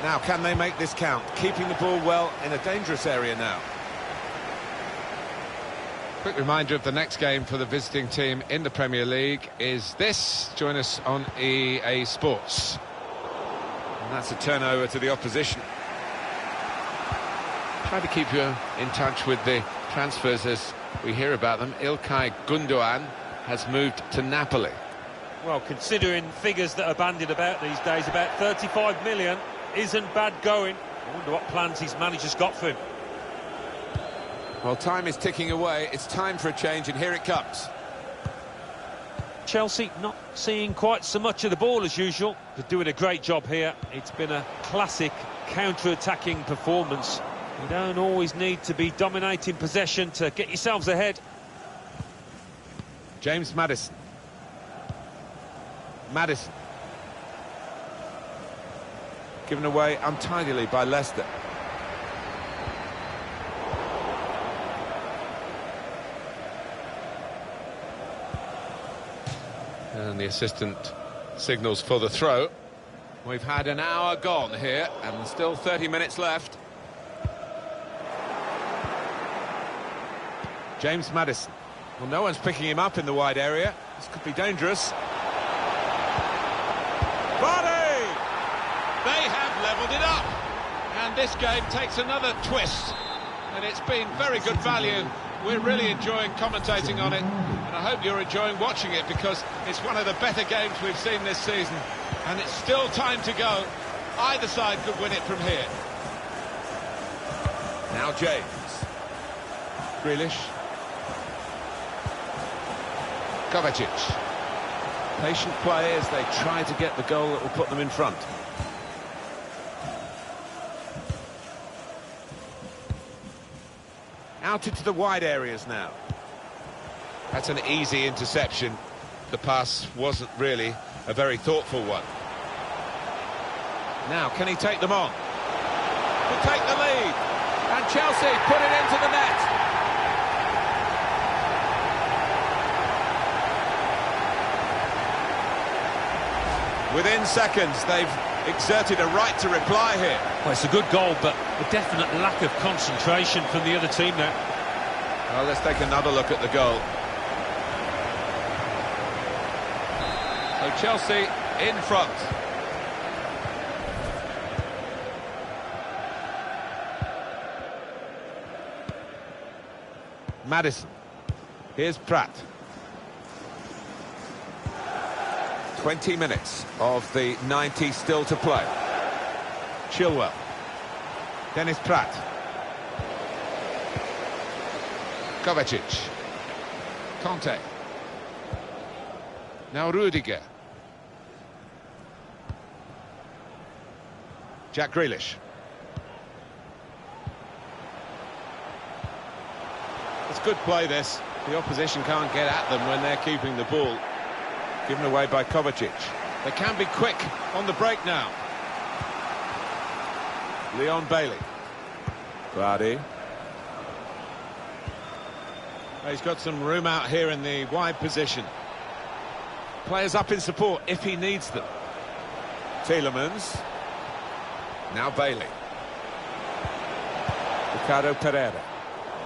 Now, can they make this count? Keeping the ball well in a dangerous area now. Quick reminder of the next game for the visiting team in the Premier League is this. Join us on EA Sports. And that's a turnover to the opposition. Try to keep you in touch with the transfers as we hear about them. İlkay Gündoğan has moved to Napoli.
Well, considering figures that are bandied about these days, about 35 million isn't bad going. I wonder what plans his manager's got for him.
Well, time is ticking away. It's time for a change, and here it comes.
Chelsea not seeing quite so much of the ball as usual. They're doing a great job here. It's been a classic counter-attacking performance. You don't always need to be dominating possession to get yourselves ahead.
James Maddison. Maddison. Given away untidily by Leicester. And the assistant signals for the throw. We've had an hour gone here and still 30 minutes left. James Maddison. Well, no one's picking him up in the wide area. This could be dangerous. Vardy! They have levelled it up. And this game takes another twist. And it's been very good value. We're really enjoying commentating on it. And I hope you're enjoying watching it because it's one of the better games we've seen this season. And it's still time to go. Either side could win it from here. Now James. Grealish. Kovacic. Patient play as they try to get the goal that will put them in front. Out into the wide areas now. That's an easy interception. The pass wasn't really a very thoughtful one. Now, can he take them on? Could take the lead. And Chelsea put it into the net. Within seconds, they've exerted a right to reply here.
Well, it's a good goal, but a definite lack of concentration from the other team there.
Well, let's take another look at the goal. So Chelsea in front. Maddison. Here's Pratt. 20 minutes of the 90 still to play. Chilwell. Dennis Pratt. Kovacic. Conte. Now Rudiger. Jack Grealish. It's good play, this. The opposition can't get at them when they're keeping the ball. Given away by Kovacic. They can be quick on the break now. Leon Bailey. Vardy. He's got some room out here in the wide position. Players up in support if he needs them. Tielemans. Now Bailey. Ricardo Pereira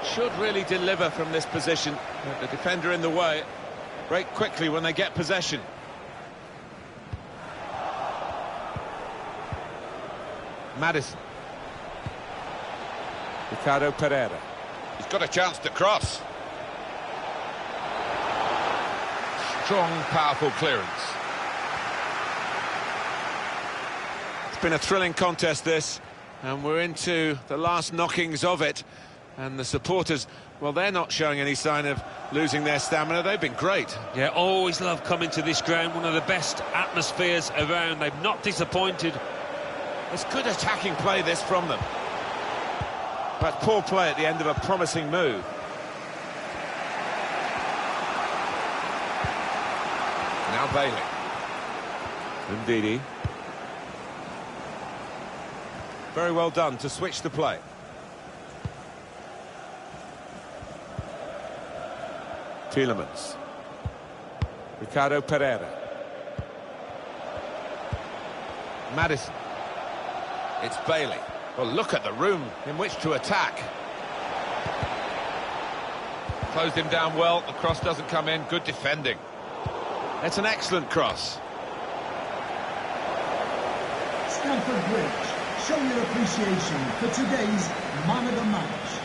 should really deliver from this position. The defender in the way. Break quickly when they get possession. Madison. Ricardo Pereira. He's got a chance to cross. Strong, powerful clearance. It's been a thrilling contest, this, and we're into the last knockings of it. And the supporters, well, they're not showing any sign of losing their stamina. They've been great.
Yeah, always love coming to this ground. One of the best atmospheres around. They've not disappointed.
It's good attacking play, this, from them. But poor play at the end of a promising move. Now Bailey. Ndidi. Very well done to switch the play. Tielemans. Ricardo Pereira. Madison. It's Bailey. Well, look at the room in which to attack. Closed him down well. The cross doesn't come in. Good defending. It's an excellent cross.
Stamford Bridge, show your appreciation for today's man of the match.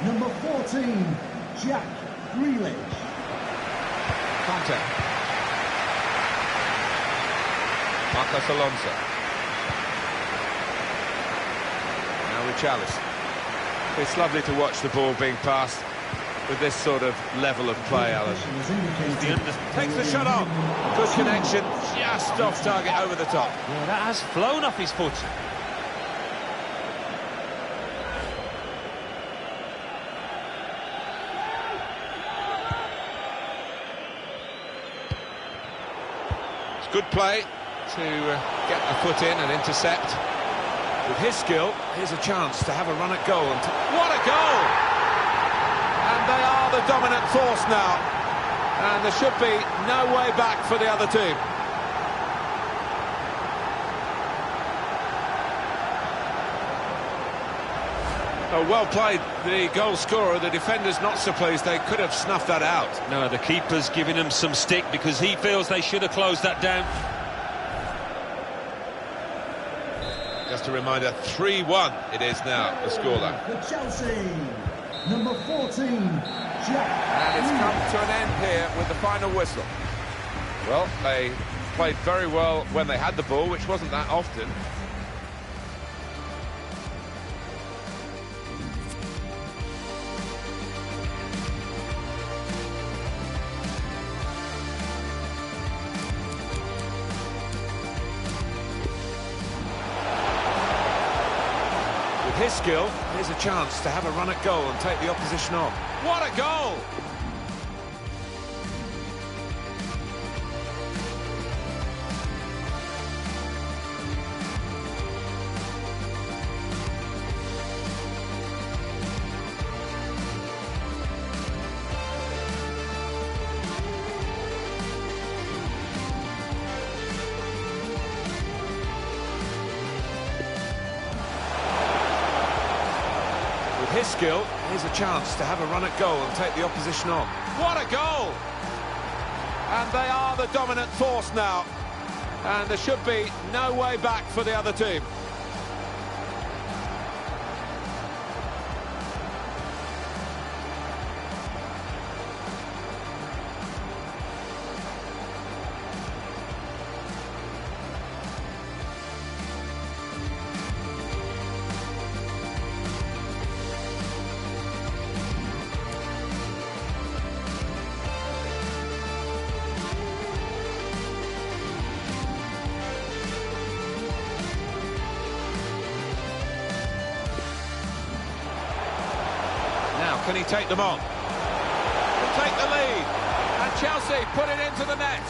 Number 14, Jack Grealish.
Conte. Marcos Alonso. Now Richarlison. It's lovely to watch the ball being passed with this sort of level of play, Alan. Takes the shot on. Good connection, just off target over the top.
Yeah, that has flown off his foot.
It's good play to get the foot in and intercept. With his skill, here's a chance to have a run at goal. And what a goal! And they are the dominant force now. And there should be no way back for the other team. Oh, well played, the goal scorer. The defender's not so pleased. They could have snuffed that out.
No, the keeper's giving him some stick because he feels they should have closed that down.
Just a reminder, 3-1 it is now, the scoreline.
For Chelsea, number 14, Jack.
And it's come to an end here with the final whistle. Well, they played very well when they had the ball, which wasn't that often. His skill, here's a chance to have a run at goal and take the opposition on. What a goal! His skill, here's a chance to have a run at goal and take the opposition on. What a goal! And they are the dominant force now. And there should be no way back for the other team. Can he take them on? He'll take the lead. And Chelsea put it into the net.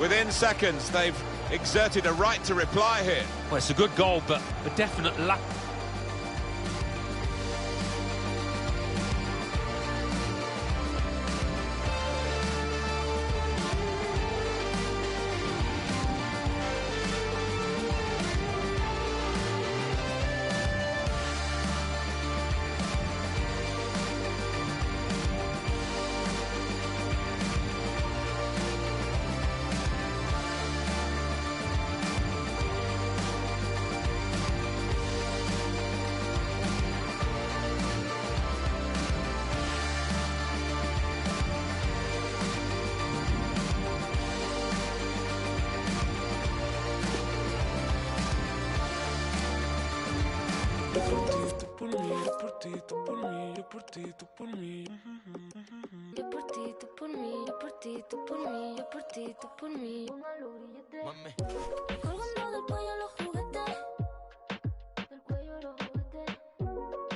Within seconds, they've exerted a right to reply here.
Well, it's a good goal, but a definite lack.
Colgando del cuello los juguetes, del cuello los juguetes,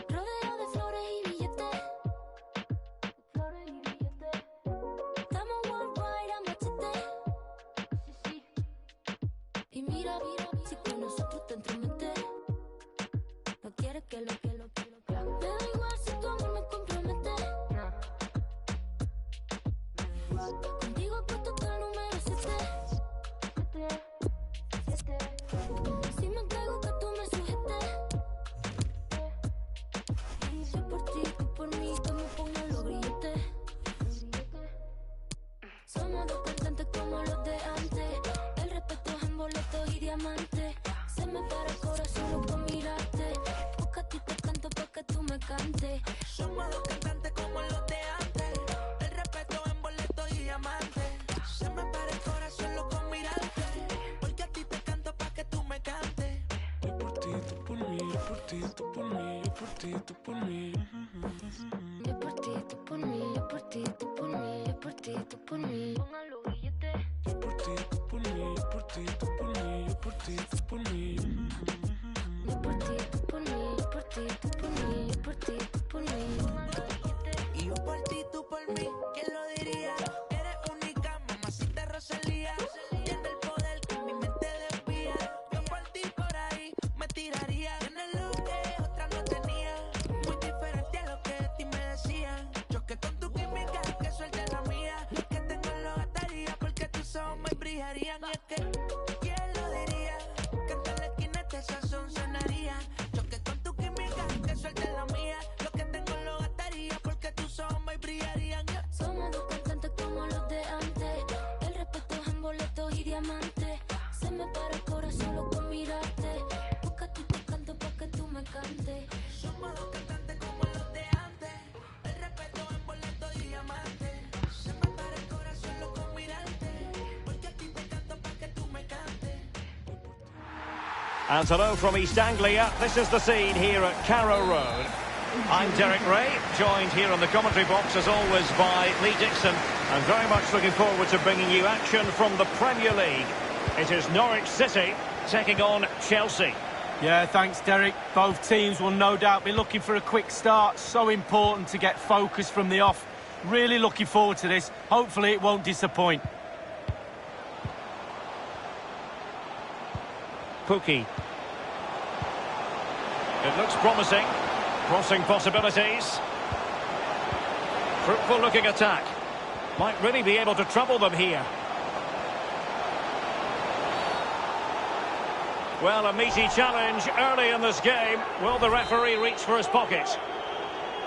rodeo de flores y billetes, flores y billetes. Estamos worldwide a machete, sí, sí. Y mira, si con nosotros te entrometes, no quieres que lo. Me da igual si tu amor me compromete. Contigo apuesto hasta el número 7. Si me caigo que tú me sujetes. Yo por ti, tú por mí, que me pongan los grilletes. Somos dos cantantes como los de antes. El respeto es en boletos y diamantes. Se me para el corazón solo con mirarte. Porque a ti te canto pa' que tú me cantes.
Somos dos cantantes como los de antes. El respeto en boletos y diamantes. Se me para el corazón solo con mirarte. Porque a ti te canto pa' que tú me cantes. Yo por ti, tú por mí, yo por ti, tú por mí, yo por ti, tú por mí.
Yo por ti, tú por mí, yo por ti, tú por mí, yo por ti, tú por mí. Pongan los billetes.
Yo por ti, tú por mí, yo por ti, tú por mí, yo por ti, tú por mí.
Yo por ti, tú por mí, yo por ti, tú por mí, yo por ti, tú por mí. Pongan los billetes.
Y yo por ti, tú por mí, ¿quién lo diría? Eres única, mamacita Rosalía. Tiene el poder que mi mente desvía. Yo por ti por ahí me tiraría. Tienes lo que otra no tenía. Muy diferente a lo que de ti me decían. Choque con tu química, que suelte la mía. Que tengo lo gastaría porque tus ojos me brillarían. Y es que, ¿quién lo diría? Que en toda la esquina este sazón sonaría. Choque con tu química, que suelte la mía. Lo que tengo lo gastaría porque tus ojos me brillarían.
Somos dos cantantes como los de antes. El respeto es en boletos y diamantes. Se me para el corazón solo con mirarte. Porque a ti te canto pa' que tú me cantes.
Somos dos cantantes como los de antes. El respeto en boletos y diamantes. Se me para el corazón solo con mirarte. Porque a ti te canto pa' que tú me cantes.
And hello from East Anglia. This is the scene here at Carrow Road. I'm Derek Ray, joined here in the commentary box as always by Lee Dixon, and very much looking forward to bringing you action from the Premier League. It is Norwich City taking on Chelsea.
Yeah, thanks, Derek. Both teams will no doubt be looking for a quick start. So important to get focus from the off. Really looking forward to this. Hopefully it won't disappoint.
Pookie. It looks promising. Crossing possibilities. Fruitful looking attack. Might really be able to trouble them here. Well, a meaty challenge early in this game. Will the referee reach for his pocket?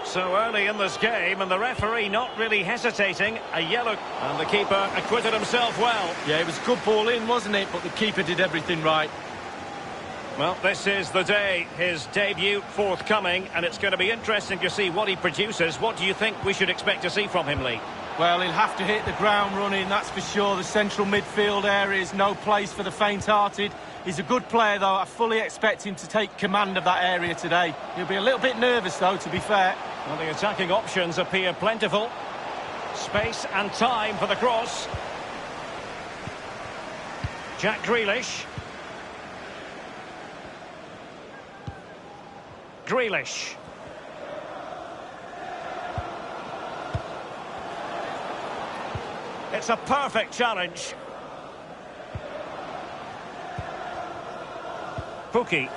So early in this game, and the referee not really hesitating. A yellow. And the keeper acquitted himself well.
Yeah, it was a good ball in, wasn't it? But the keeper did everything right.
Well, this is the day, his debut forthcoming, and it's going to be interesting to see what he produces. What do you think we should expect to see from him, Lee?
Well, he'll have to hit the ground running, that's for sure. The central midfield area is no place for the faint-hearted. He's a good player, though. I fully expect him to take command of that area today. He'll be a little bit nervous, though, to be fair.
Well, the attacking options appear plentiful. Space and time for the cross. Jack Grealish. Grealish. It's a perfect challenge. Pookie.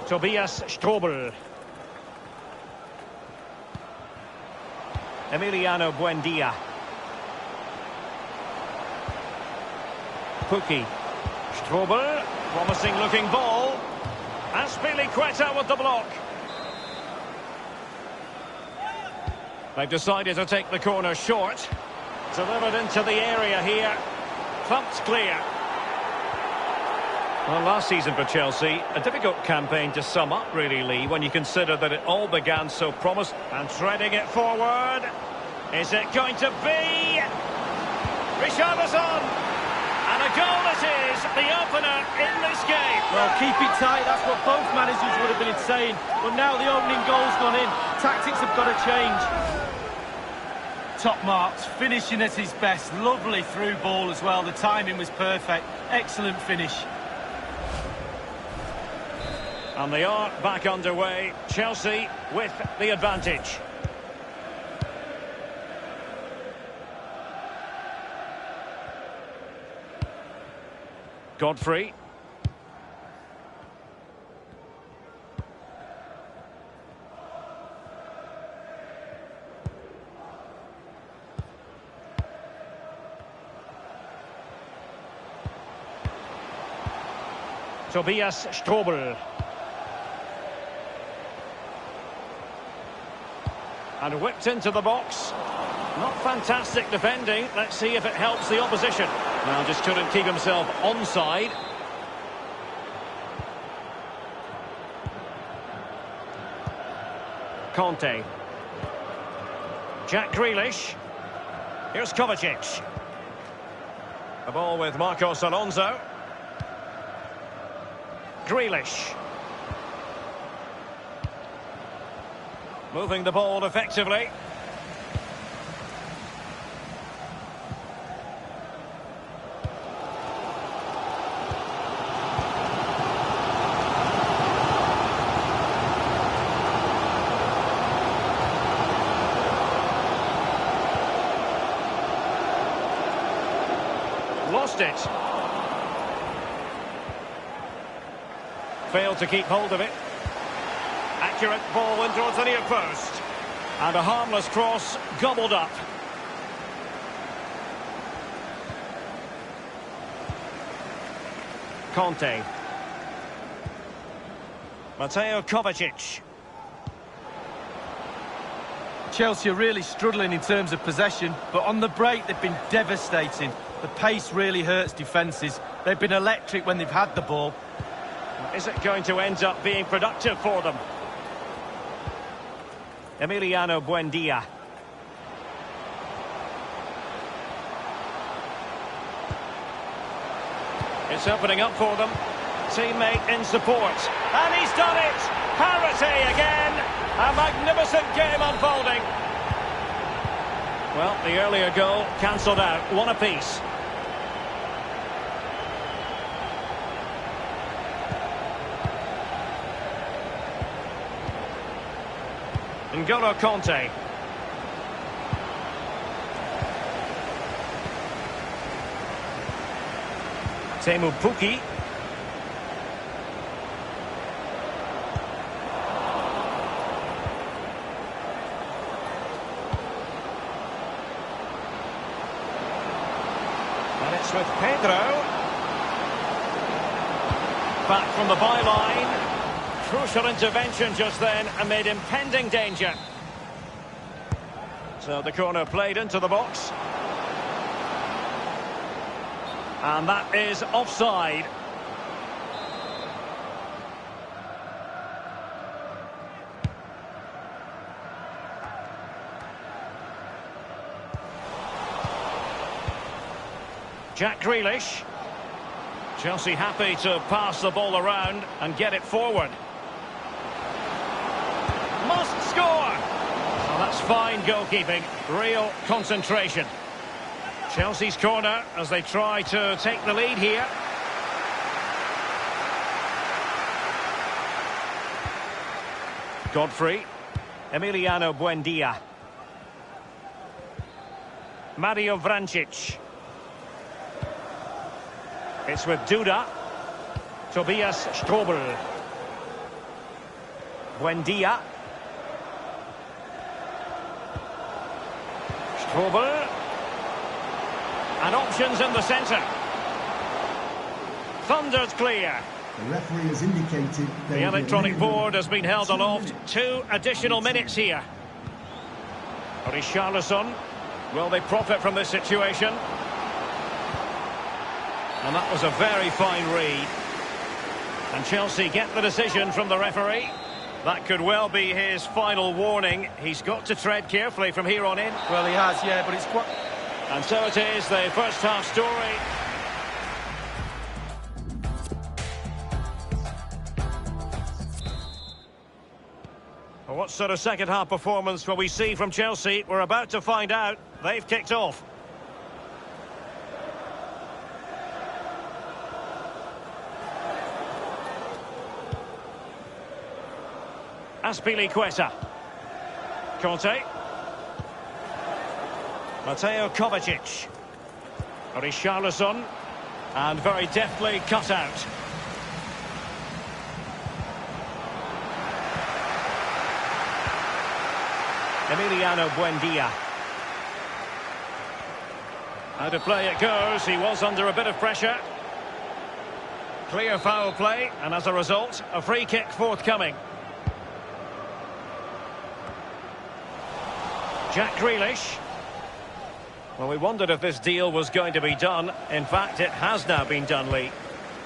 Tobias Strobel. Emiliano Buendia. Pookie. Strobel. Promising looking ball. Azpilicueta with the block. They've decided to take the corner short. Delivered into the area here. Thumped clear. Well, last season for Chelsea, a difficult campaign to sum up, really, Lee, when you consider that it all began so promising. And treading it forward. Is it going to be Richarlison? And a goal it is, the opener in this game.
Well, keep it tight, that's what both managers would have been saying. But now the opening goal's gone in. Tactics have got to change. Top marks, finishing at his best. Lovely through ball as well. The timing was perfect. Excellent finish.
And they are back underway. Chelsea with the advantage. Godfrey. Tobias Strobel. And whipped into the box. Not fantastic defending. Let's see if it helps the opposition. Well, just couldn't keep himself onside. Conte. Jack Grealish. Here's Kovacic. The ball with Marcos Alonso. Grealish. Moving the ball effectively. Lost it. Failed to keep hold of it. Accurate ball in towards the near post. And a harmless cross gobbled up. Conte. Mateo Kovacic.
Chelsea are really struggling in terms of possession, but on the break they've been devastating. The pace really hurts defences. They've been electric when they've had the ball.
Is it going to end up being productive for them? Emiliano Buendia. It's opening up for them. Teammate in support. And he's done it! Parity again! A magnificent game unfolding. Well, the earlier goal cancelled out. One apiece. N'Golo Conte. Teemu Pukki. And it's with Pedro. Back from the byline. Crucial intervention just then amid impending danger. So the corner played into the box. And that is offside. Jack Grealish. Chelsea happy to pass the ball around and get it forward. Must score! Well, that's fine goalkeeping. Real concentration. Chelsea's corner as they try to take the lead here. Godfrey. Emiliano Buendia. Mario Vrancic. It's with Duda. Tobias Strobel. Buendia. Strobel. And options in the centre. Thundered clear.
The referee has indicated
the electronic board has been held aloft. 2 additional minutes here. Richarlison. Will they profit from this situation? And that was a very fine read. And Chelsea get the decision from the referee. That could well be his final warning. He's got to tread carefully from here on in.
Well, he has, yeah, but it's quite...
And so it is, the first half story. Well, what sort of second-half performance will we see from Chelsea? We're about to find out. They've kicked off. Azpilicueta. Conte. Mateo Kovacic. Richarlison. And very deftly cut out. Emiliano Buendia. Out of play it goes. He was under a bit of pressure. Clear foul play, and as a result, a free kick forthcoming. Jack Grealish. Well, we wondered if this deal was going to be done. In fact, it has now been done, Lee.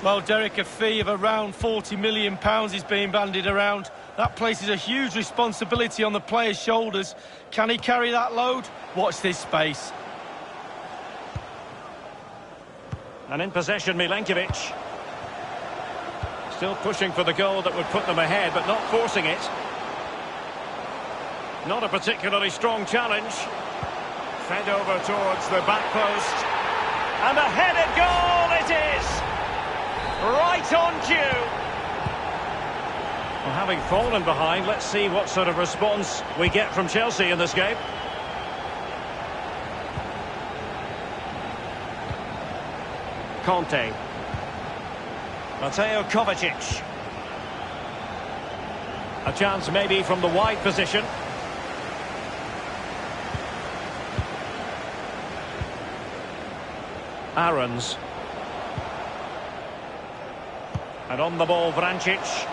Well, Derek, a fee of around £40 million is being bandied around. That places a huge responsibility on the player's shoulders. Can he carry that load? Watch this space.
And in possession, Milenkovic. Still pushing for the goal that would put them ahead, but not forcing it. Not a particularly strong challenge. Fed over towards the back post. And a headed goal it is! Right on cue. Well, having fallen behind, let's see what sort of response we get from Chelsea in this game. Conte. Mateo Kovacic. A chance maybe from the wide position. Aarons. And on the ball, Vrancic.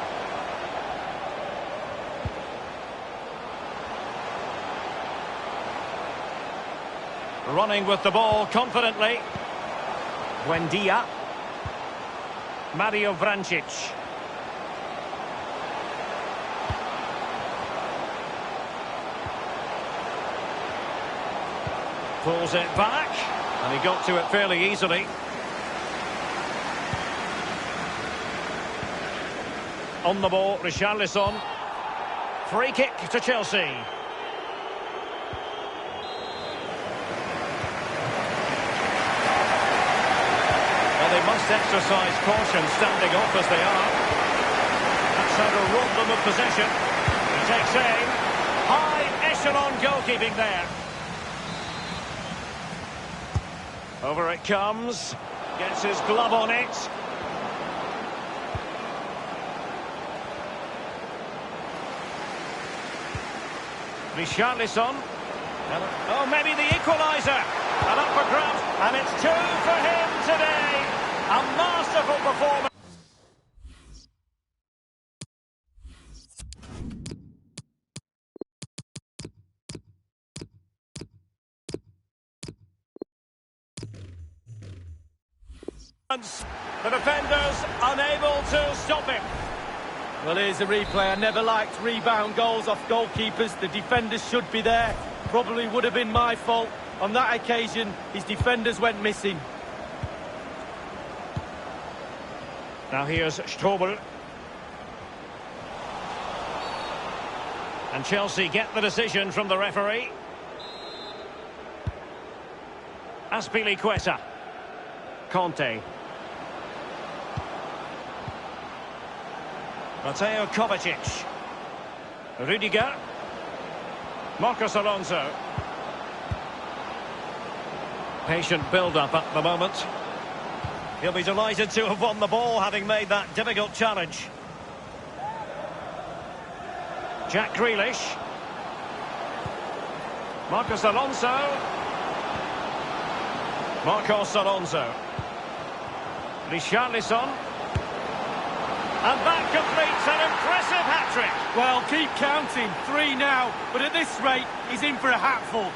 Running with the ball confidently. Buendia. Mario Vrancic. Pulls it back. And he got to it fairly easily. On the ball, Richarlison. Free kick to Chelsea. Well, they must exercise caution standing off as they are. That's how to rob them of possession. He takes aim. High echelon goalkeeping there. Over it comes. Gets his glove on it. Richarlison. Oh, maybe the equaliser. And up for grabs. And it's 2 for him today. A masterful performance. The defenders unable to stop him.
Well, here's a replay. I never liked rebound goals off goalkeepers. The defenders should be there. Probably would have been my fault. On that occasion, his defenders went missing.
Now here's Strobel. And Chelsea get the decision from the referee. Azpilicueta. Conte. Mateo Kovacic. Rudiger. Marcos Alonso. Patient build-up at the moment. He'll be delighted to have won the ball, having made that difficult challenge. Jack Grealish. Marcos Alonso. Marcos Alonso. Richarlison. And that completes an impressive hat-trick.
Well, keep counting. 3 now. But at this rate, he's in for a hatful.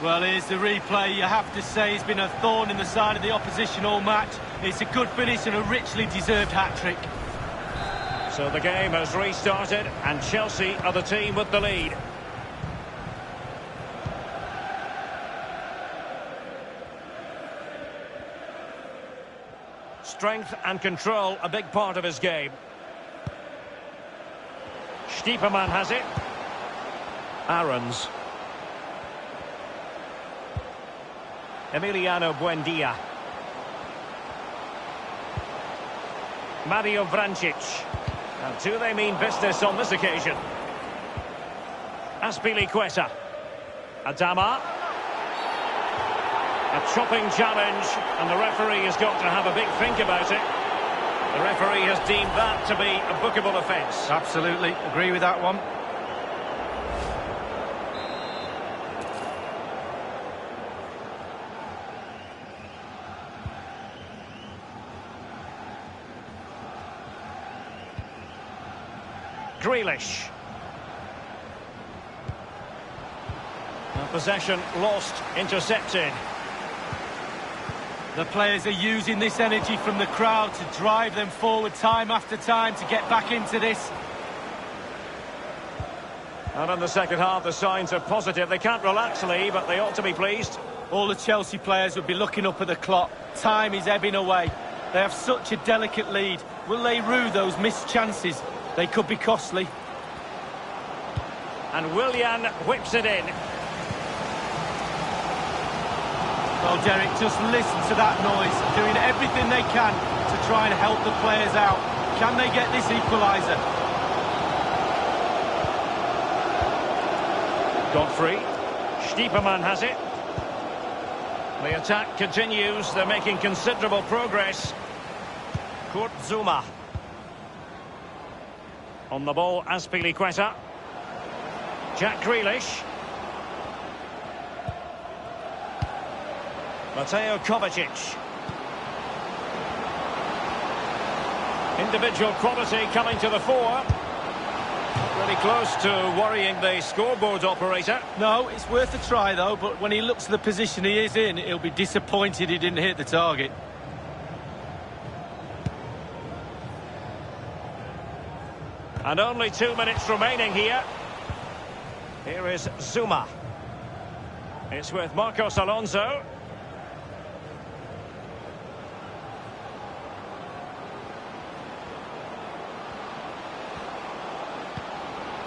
Well, here's the replay. You have to say he's been a thorn in the side of the opposition all match. It's a good finish and a richly deserved hat-trick.
So the game has restarted, and Chelsea are the team with the lead. Strength and control, a big part of his game. Stiepermann has it. Aarons. Emiliano Buendia. Mario Vrancic. And do they mean business on this occasion? Azpilicueta. Adama. A chopping challenge, and the referee has got to have a big think about it. The referee has deemed that to be a bookable offence.
Absolutely, agree with that one.
Grealish. Possession lost, intercepted.
The players are using this energy from the crowd to drive them forward time after time to get back into this.
And in the second half, the signs are positive. They can't relax, Lee, but they ought to be pleased.
All the Chelsea players would be looking up at the clock. Time is ebbing away. They have such a delicate lead. Will they rue those missed chances? They could be costly.
And Willian whips it in.
Well, Derek, just listen to that noise. Doing everything they can to try and help the players out. Can they get this equaliser?
Godfrey. Stiepermann has it. The attack continues. They're making considerable progress. Kurt Zouma. On the ball, Azpilicueta. Jack Grealish. Mateo Kovacic. Individual quality coming to the fore. Really close to worrying the scoreboard operator.
No, it's worth a try though, but when he looks at the position he is in, he'll be disappointed he didn't hit the target.
And only 2 minutes remaining here. Here is Zouma. It's with Marcos Alonso.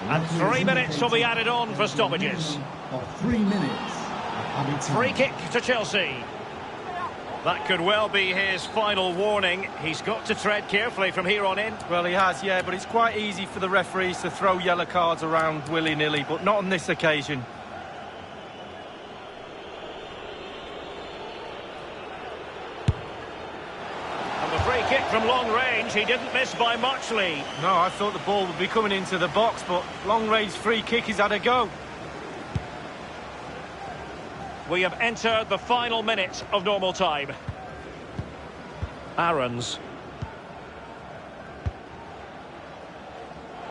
And 3 minutes will be added on for stoppages.
Of 3 minutes.
Free kick to Chelsea. That could well be his final warning. He's got to tread carefully from here on in.
Well, he has, yeah, but it's quite easy for the referees to throw yellow cards around willy-nilly, but not on this occasion.
And the free kick from long range, he didn't miss by much, Lee.
No, I thought the ball would be coming into the box, but long-range free kick, he's had a go.
We have entered the final minute of normal time. Aarons.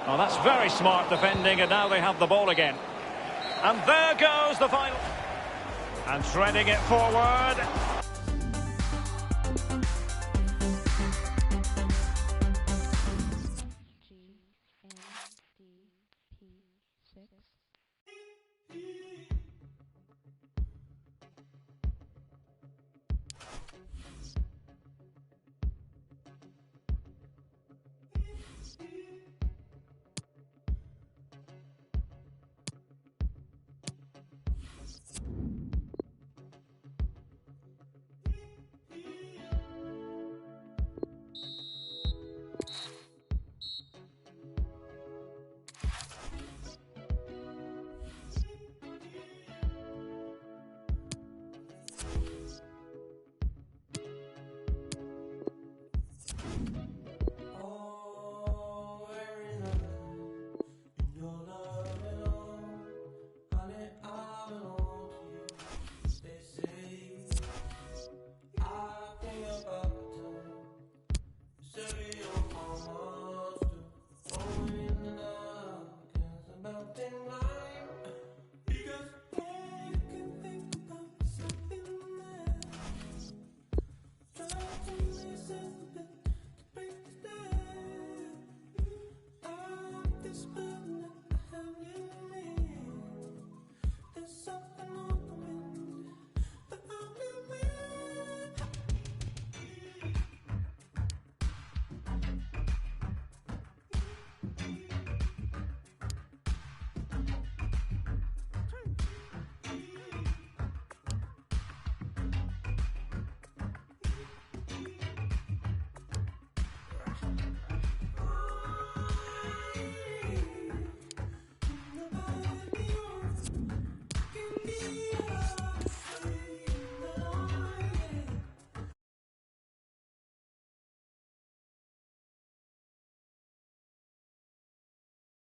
Oh, that's very smart defending, and now they have the ball again. And there goes the final. And threading it forward.